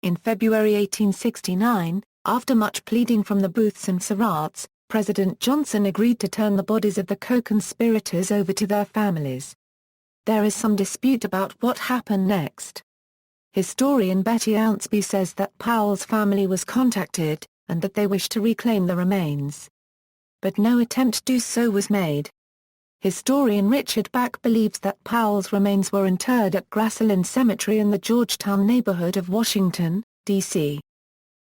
In February 1869, after much pleading from the Booths and Surratts, President Johnson agreed to turn the bodies of the co-conspirators over to their families. There is some dispute about what happened next. Historian Betty Ounceby says that Powell's family was contacted, and that they wished to reclaim the remains. But no attempt to do so was made. Historian Richard Back believes that Powell's remains were interred at Grassland Cemetery in the Georgetown neighborhood of Washington, D.C.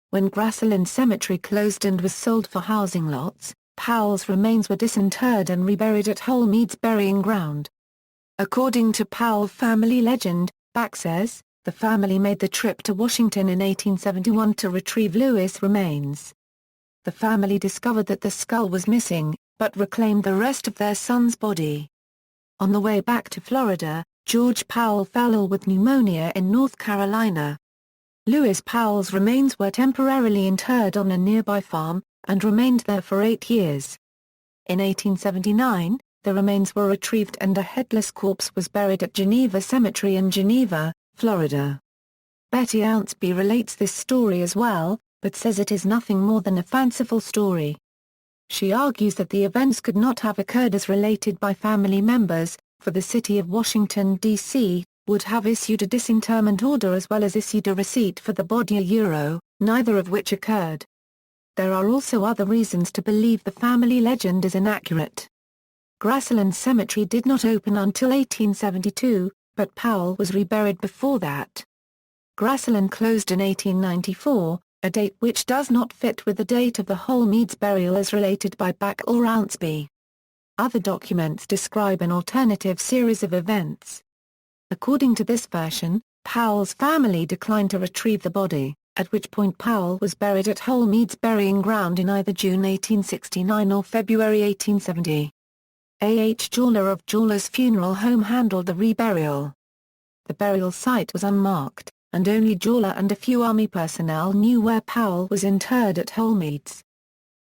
When Grassland Cemetery closed and was sold for housing lots, Powell's remains were disinterred and reburied at Holmead's Burying Ground. According to Powell family legend, Back says, the family made the trip to Washington in 1871 to retrieve Lewis' remains. The family discovered that the skull was missing, but reclaimed the rest of their son's body. On the way back to Florida, George Powell fell ill with pneumonia in North Carolina. Lewis Powell's remains were temporarily interred on a nearby farm, and remained there for 8 years. In 1879, the remains were retrieved and a headless corpse was buried at Geneva Cemetery in Geneva, Florida. Betty Ounceby relates this story as well, but says it is nothing more than a fanciful story. She argues that the events could not have occurred as related by family members, for the city of Washington, D.C., would have issued a disinterment order as well as issued a receipt for the body, neither of which occurred. There are also other reasons to believe the family legend is inaccurate. Grassland Cemetery did not open until 1872, but Powell was reburied before that. Grassland closed in 1894, a date which does not fit with the date of the Holmead's burial as related by Back or Ounceby. Other documents describe an alternative series of events. According to this version, Powell's family declined to retrieve the body, at which point Powell was buried at Holmead's Burying Ground in either June 1869 or February 1870. A. H. Jawler of Jawler's Funeral Home handled the reburial. The burial site was unmarked, and only Jawler and a few Army personnel knew where Powell was interred at Holmead's.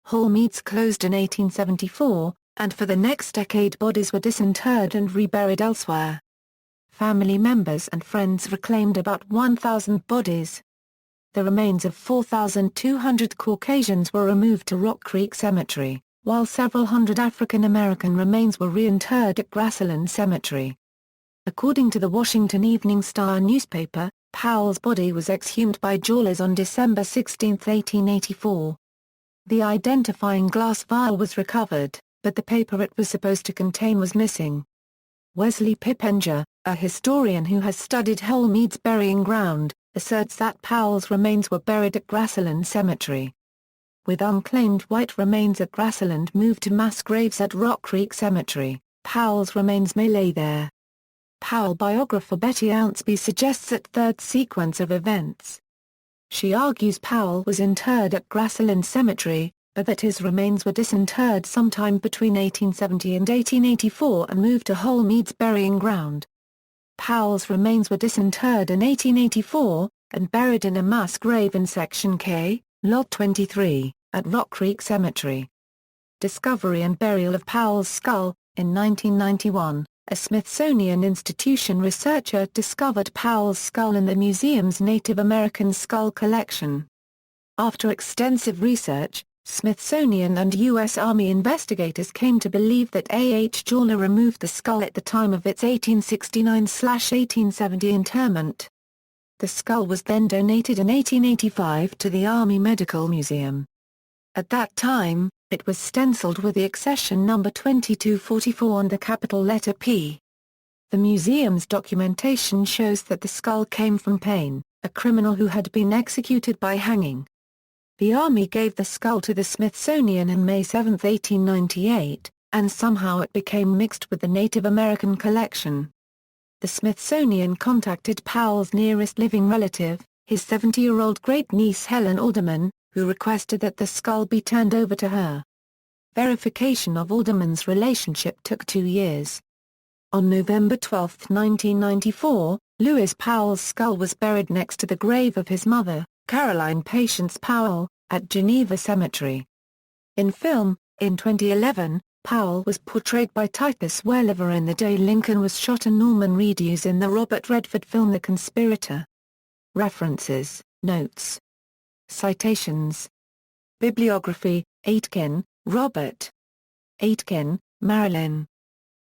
Holmead's closed in 1874, and for the next decade bodies were disinterred and reburied elsewhere. Family members and friends reclaimed about 1,000 bodies. The remains of 4,200 Caucasians were removed to Rock Creek Cemetery, while several hundred African American remains were reinterred at Graceland Cemetery. According to the Washington Evening Star newspaper, Powell's body was exhumed by jewelers on December 16, 1884. The identifying glass vial was recovered, but the paper it was supposed to contain was missing. Wesley Pippenger, a historian who has studied Holmead's burying ground, asserts that Powell's remains were buried at Graceland Cemetery. With unclaimed white remains at Graceland moved to mass graves at Rock Creek Cemetery, Powell's remains may lay there. Powell biographer Betty Ounceby suggests a third sequence of events. She argues Powell was interred at Graceland Cemetery, but that his remains were disinterred sometime between 1870 and 1884 and moved to Holmead's burying ground. Powell's remains were disinterred in 1884, and buried in a mass grave in Section K, Lot 23, at Rock Creek Cemetery. Discovery and burial of Powell's skull. In 1991, a Smithsonian Institution researcher discovered Powell's skull in the museum's Native American skull collection. After extensive research, Smithsonian and U.S. Army investigators came to believe that A. H. Joyner removed the skull at the time of its 1869-1870 interment. The skull was then donated in 1885 to the Army Medical Museum. At that time, it was stenciled with the accession number 2244 and the capital letter P. The museum's documentation shows that the skull came from Payne, a criminal who had been executed by hanging. The Army gave the skull to the Smithsonian on May 7, 1898, and somehow it became mixed with the Native American collection. The Smithsonian contacted Powell's nearest living relative, his 70-year-old great-niece Helen Alderman, who requested that the skull be turned over to her. Verification of Alderman's relationship took 2 years. On November 12, 1994, Lewis Powell's skull was buried next to the grave of his mother, Caroline Patience Powell, at Geneva Cemetery. In film, in 2011, Powell was portrayed by Titus Welliver in The Day Lincoln Was Shot and Norman Reedus in the Robert Redford film The Conspirator. References, Notes. Citations. Bibliography, Aitken, Robert. Aitken, Marilyn.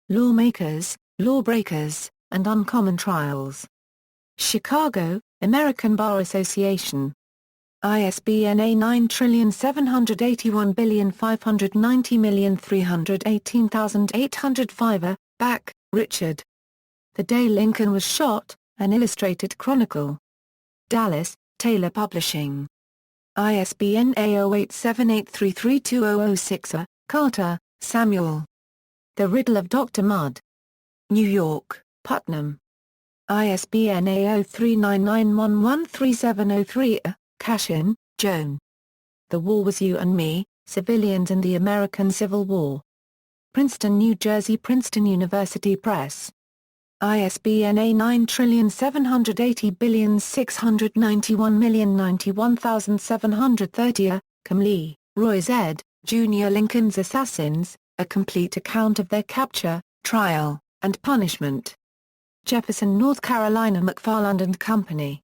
Lawmakers, Lawbreakers, and Uncommon Trials. Chicago, American Bar Association. ISBN A9781590318805. Back, Richard. The Day Lincoln Was Shot, An Illustrated Chronicle. Dallas, Taylor Publishing. ISBN A0878332006. Carter, Samuel. The Riddle of Dr. Mudd. New York, Putnam. ISBN A0399113703. Cashin, Joan. The War Was You and Me, Civilians and the American Civil War. Princeton, New Jersey. Princeton University Press. ISBN A9780691091730. Comley, Roy Z., Jr. Lincoln's Assassins, A Complete Account of Their Capture, Trial, and Punishment. Jefferson, North Carolina. McFarland and Company.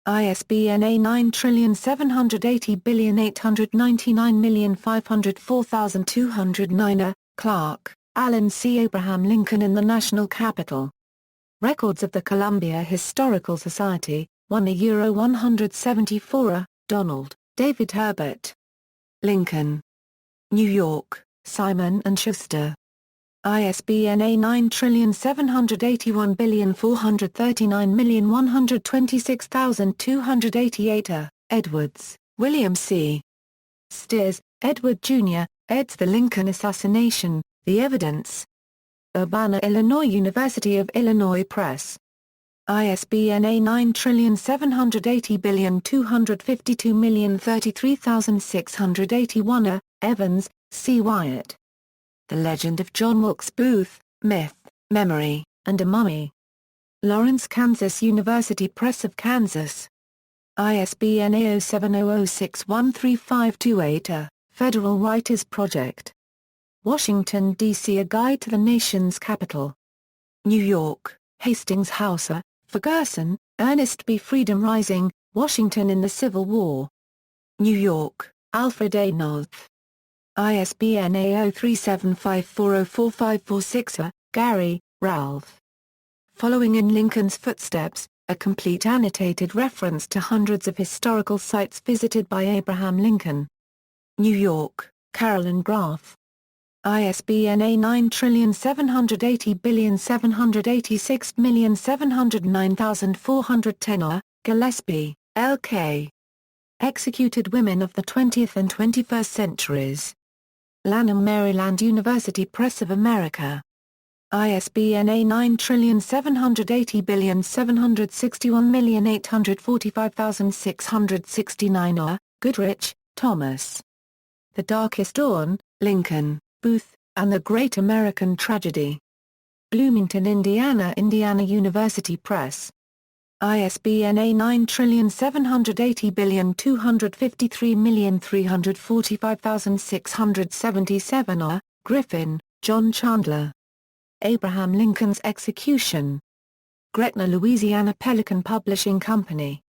ISBN A9780899504209. Clark, Alan C. Abraham Lincoln in the National Capitol. Records of the Columbia Historical Society, 1/174. Donald, David Herbert. Lincoln. New York, Simon & Schuster. ISBN A9781439126288. Edwards, William C. Steers, Edward Jr., eds. The Lincoln Assassination, The Evidence. Urbana, Illinois. University of Illinois Press. ISBN A9780252033681. Evans, C. Wyatt. The Legend of John Wilkes Booth, Myth, Memory, and a Mummy. Lawrence, Kansas. University Press of Kansas. ISBN A0700613528. Federal Writers Project. Washington, D.C. A Guide to the Nation's Capital. New York, Hastings Hauser, Ferguson, Ernest B. Freedom Rising, Washington in the Civil War. New York, Alfred A. North. ISBN A0375404546. Gary, Ralph. Following in Lincoln's Footsteps, a complete annotated reference to hundreds of historical sites visited by Abraham Lincoln. New York, Carroll and Graf. ISBN A9780786709410. Gillespie, L.K. Executed Women of the 20th and 21st Centuries. Lanham, Maryland University Press of America. ISBN A9780761845669. Goodrich, Thomas. The Darkest Dawn, Lincoln, Booth, and the Great American Tragedy. Bloomington, Indiana University Press. ISBN A9780253345677. Griffin, John Chandler. Abraham Lincoln's Execution. Gretna, Louisiana Pelican Publishing Company.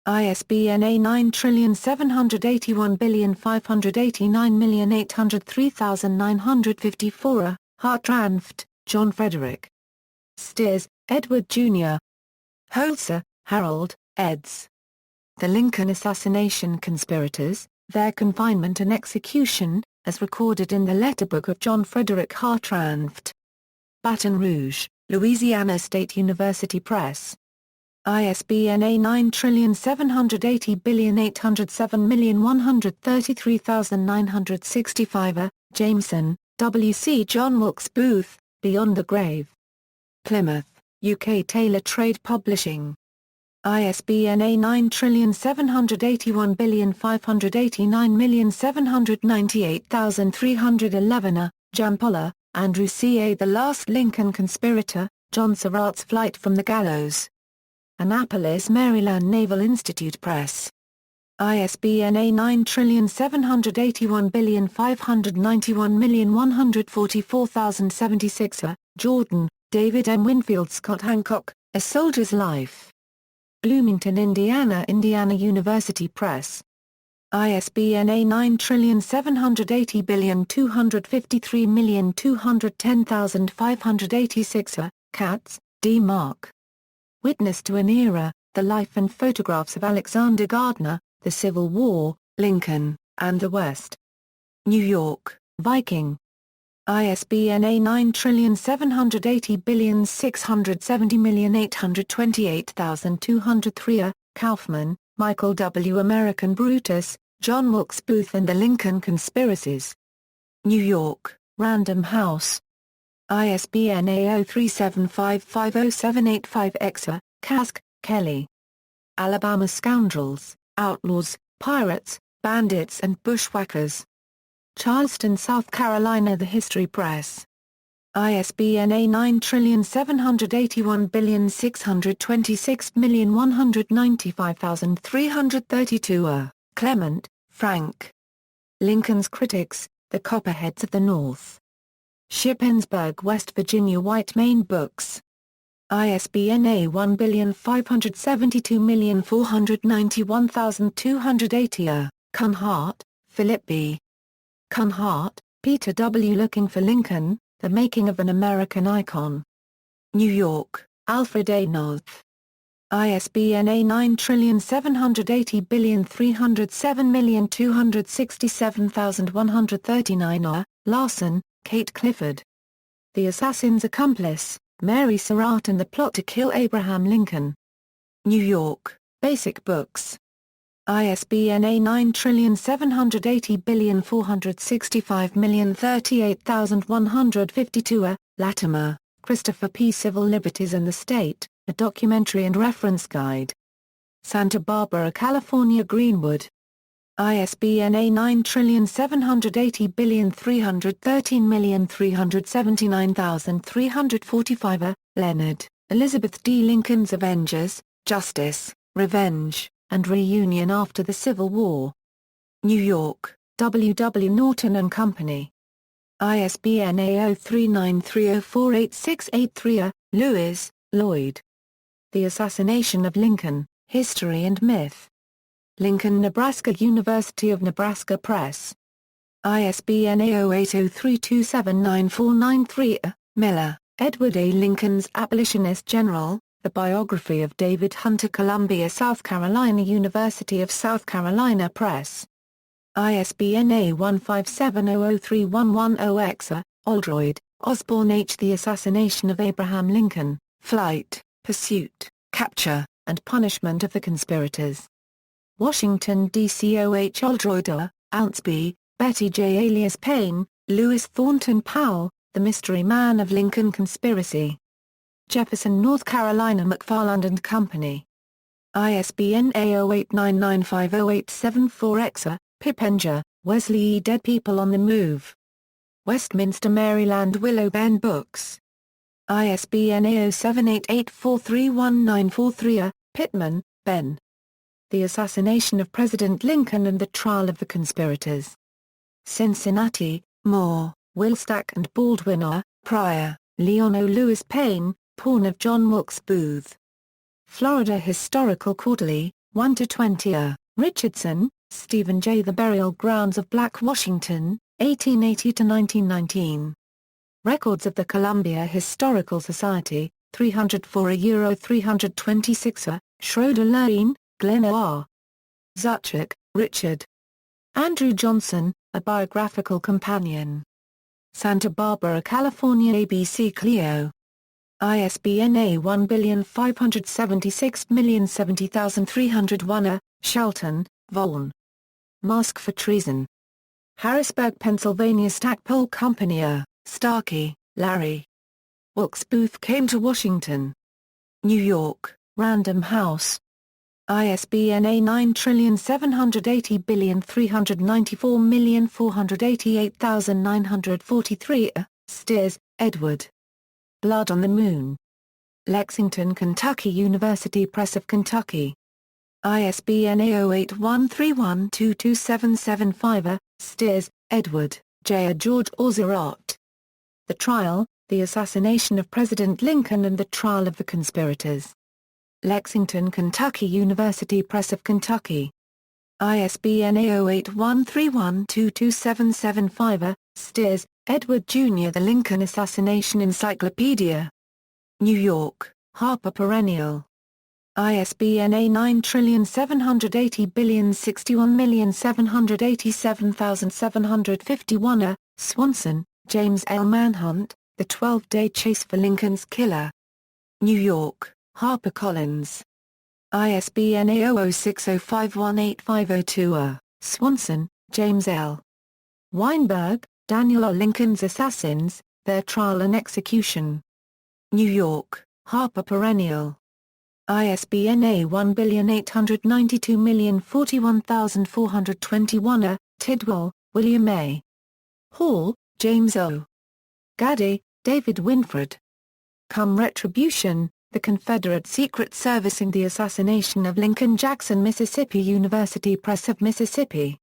ISBN A9781589803954. Hartranft, John Frederick. Steers, Edward Jr. Holzer, Harold, eds. The Lincoln Assassination Conspirators, Their Confinement and Execution, as recorded in the letterbook of John Frederick Hartranft. Baton Rouge, Louisiana State University Press. ISBN A9780807133965. Jameson, W. C. John Wilkes Booth, Beyond the Grave. Plymouth, UK. Taylor Trade Publishing. ISBN A9781589798311. Jampolla, Andrew C. A. The Last Lincoln Conspirator, John Surratt's Flight from the Gallows. Annapolis, Maryland Naval Institute Press. ISBN A9781591144076. Jordan, David M. Winfield Scott Hancock, A Soldier's Life. Bloomington, Indiana University Press. ISBN A9780253210586. Katz, D. Mark. Witness to an Era, The Life and Photographs of Alexander Gardner, The Civil War, Lincoln, and the West. New York, Viking. ISBN A9780670828203. Kaufman, Michael W. American Brutus, John Wilkes Booth and the Lincoln Conspiracies. New York, Random House. ISBN A0375507858. Kask, Kelly. Alabama Scoundrels, Outlaws, Pirates, Bandits and Bushwhackers. Charleston, South Carolina. The History Press. ISBN A9781626195332. Clement, Frank. Lincoln's Critics, The Copperheads of the North. Shippensburg, West Virginia. White Mane Books. ISBN A11572491280. Cunhart, Philip B. Cunhart, Peter W. Looking for Lincoln, The Making of an American Icon. New York, Alfred A. North. ISBN A9780307267139. Larson, Kate Clifford. The Assassin's Accomplice, Mary Surratt and the Plot to Kill Abraham Lincoln. New York, Basic Books. ISBN A9780465038152. Latimer, Christopher P. Civil Liberties and the State, A Documentary and Reference Guide. Santa Barbara, California. Greenwood. ISBN A9780313379345. Leonard, Elizabeth D. Lincoln's Avengers, Justice, Revenge, and Reunion After the Civil War. New York, W. W. Norton and Company. ISBN A0393048683. Lewis, Lloyd. The Assassination of Lincoln, History and Myth. Lincoln, Nebraska. University of Nebraska Press. ISBN 08032799493. Miller, Edward A. Lincoln's Abolitionist General, The Biography of David Hunter, Columbia, South Carolina, University of South Carolina Press. ISBN A1570031110-X. Oldroyd, Osborne H. The Assassination of Abraham Lincoln, Flight, Pursuit, Capture, and Punishment of the Conspirators. Washington, D.C. O. H. Oldroyd, Ounceby, Betty J. alias Payne, Lewis Thornton Powell, The Mystery Man of Lincoln Conspiracy. Jefferson, North Carolina, McFarland and Company. ISBN A0899508748-X. Pippenger, Wesley E. Dead People on the Move. Westminster, Maryland, Willow Ben Books. ISBN A0788431943. Pittman, Ben. The Assassination of President Lincoln and the Trial of the Conspirators. Cincinnati, Moore, Wilstack and Baldwin. Pryor, Leon O. Lewis Payne, Pawn of John Wilkes Booth. Florida Historical Quarterly, 1-20. Richardson, Stephen J. The Burial Grounds of Black Washington, 1880-1919. Records of the Columbia Historical Society, 304 Euro 326. Schroeder Lane, Glenn R. Zuchik, Richard. Andrew Johnson, A Biographical Companion. Santa Barbara, California, ABC Clio. ISBN A15760700301. Shelton, Vaughan. Mask for Treason. Harrisburg, Pennsylvania, Stackpole Company. Starkey, Larry. Wilkes Booth Came to Washington. New York, Random House. ISBN A9780394488943. Steers, Edward. Blood on the Moon. Lexington, Kentucky, University Press of Kentucky. ISBN A0813122775. Steers, Edward, J. George Orzerat. The Trial, The Assassination of President Lincoln and the Trial of the Conspirators. Lexington, Kentucky, University Press of Kentucky. ISBN A0813122775. Steers, Edward Jr. The Lincoln Assassination Encyclopedia. New York, Harper Perennial. ISBN A978061787,751. Swanson, James L. Manhunt, The 12-Day Chase for Lincoln's Killer. New York, HarperCollins. ISBN A0060518502. Swanson, James L. Weinberg, Daniel. Lincoln's Assassins, Their Trial and Execution. New York, Harper Perennial. ISBN A1,892,041,421. Tidwell, William A. Hall, James O. Gaddy, David Winfred. Come Retribution, The Confederate Secret Service in the Assassination of Lincoln. Jackson, Mississippi, University Press of Mississippi.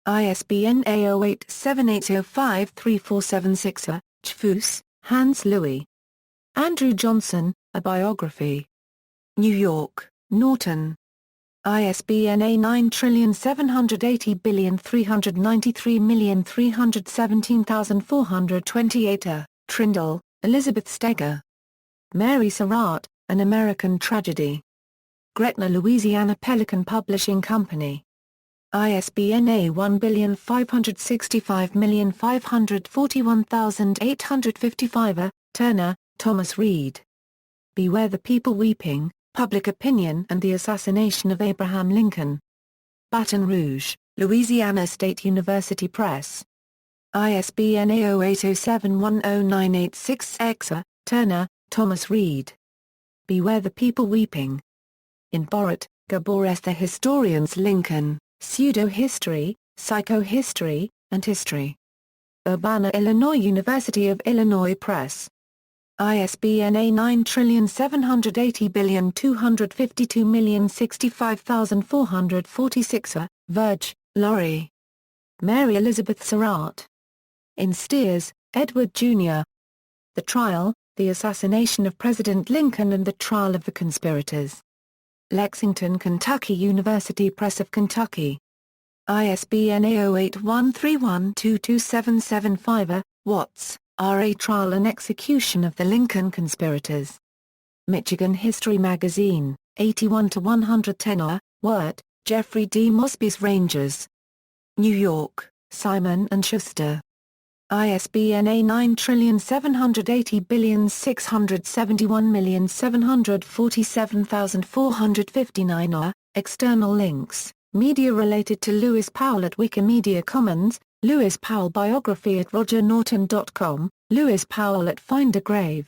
ISBN A0878053476. Chfus, Hans Louis. Andrew Johnson, A Biography. New York, Norton. ISBN A9780393317428. Trindle, Elizabeth Steger. Mary Surratt, An American Tragedy. Gretna, Louisiana, Pelican Publishing Company. ISBN A1565541,855. Turner, Thomas Reed. Beware the People Weeping, Public Opinion and the Assassination of Abraham Lincoln. Baton Rouge, Louisiana State University Press. ISBN A0807109866. Turner, Thomas Reed. Beware the People Weeping. In Borat, Gabor S. The Historian's Lincoln, Pseudo-History, Psychohistory, and History. Urbana, Illinois, University of Illinois Press. ISBN A9780252065446. Verge, Laurie. Mary Elizabeth Surratt. In Steers, Edward Jr. The Trial, The Assassination of President Lincoln and the Trial of the Conspirators. Lexington, Kentucky, University Press of Kentucky. ISBN 08131227775. Watts, R.A. Trial and Execution of the Lincoln Conspirators. Michigan History Magazine, 81-110. Wirt, Jeffrey D. Mosby's Rangers. New York, Simon & Schuster. ISBN A9780671747459. External links, media related to Lewis Powell at Wikimedia Commons, Lewis Powell biography at rogernorton.com, Lewis Powell at Find a Grave.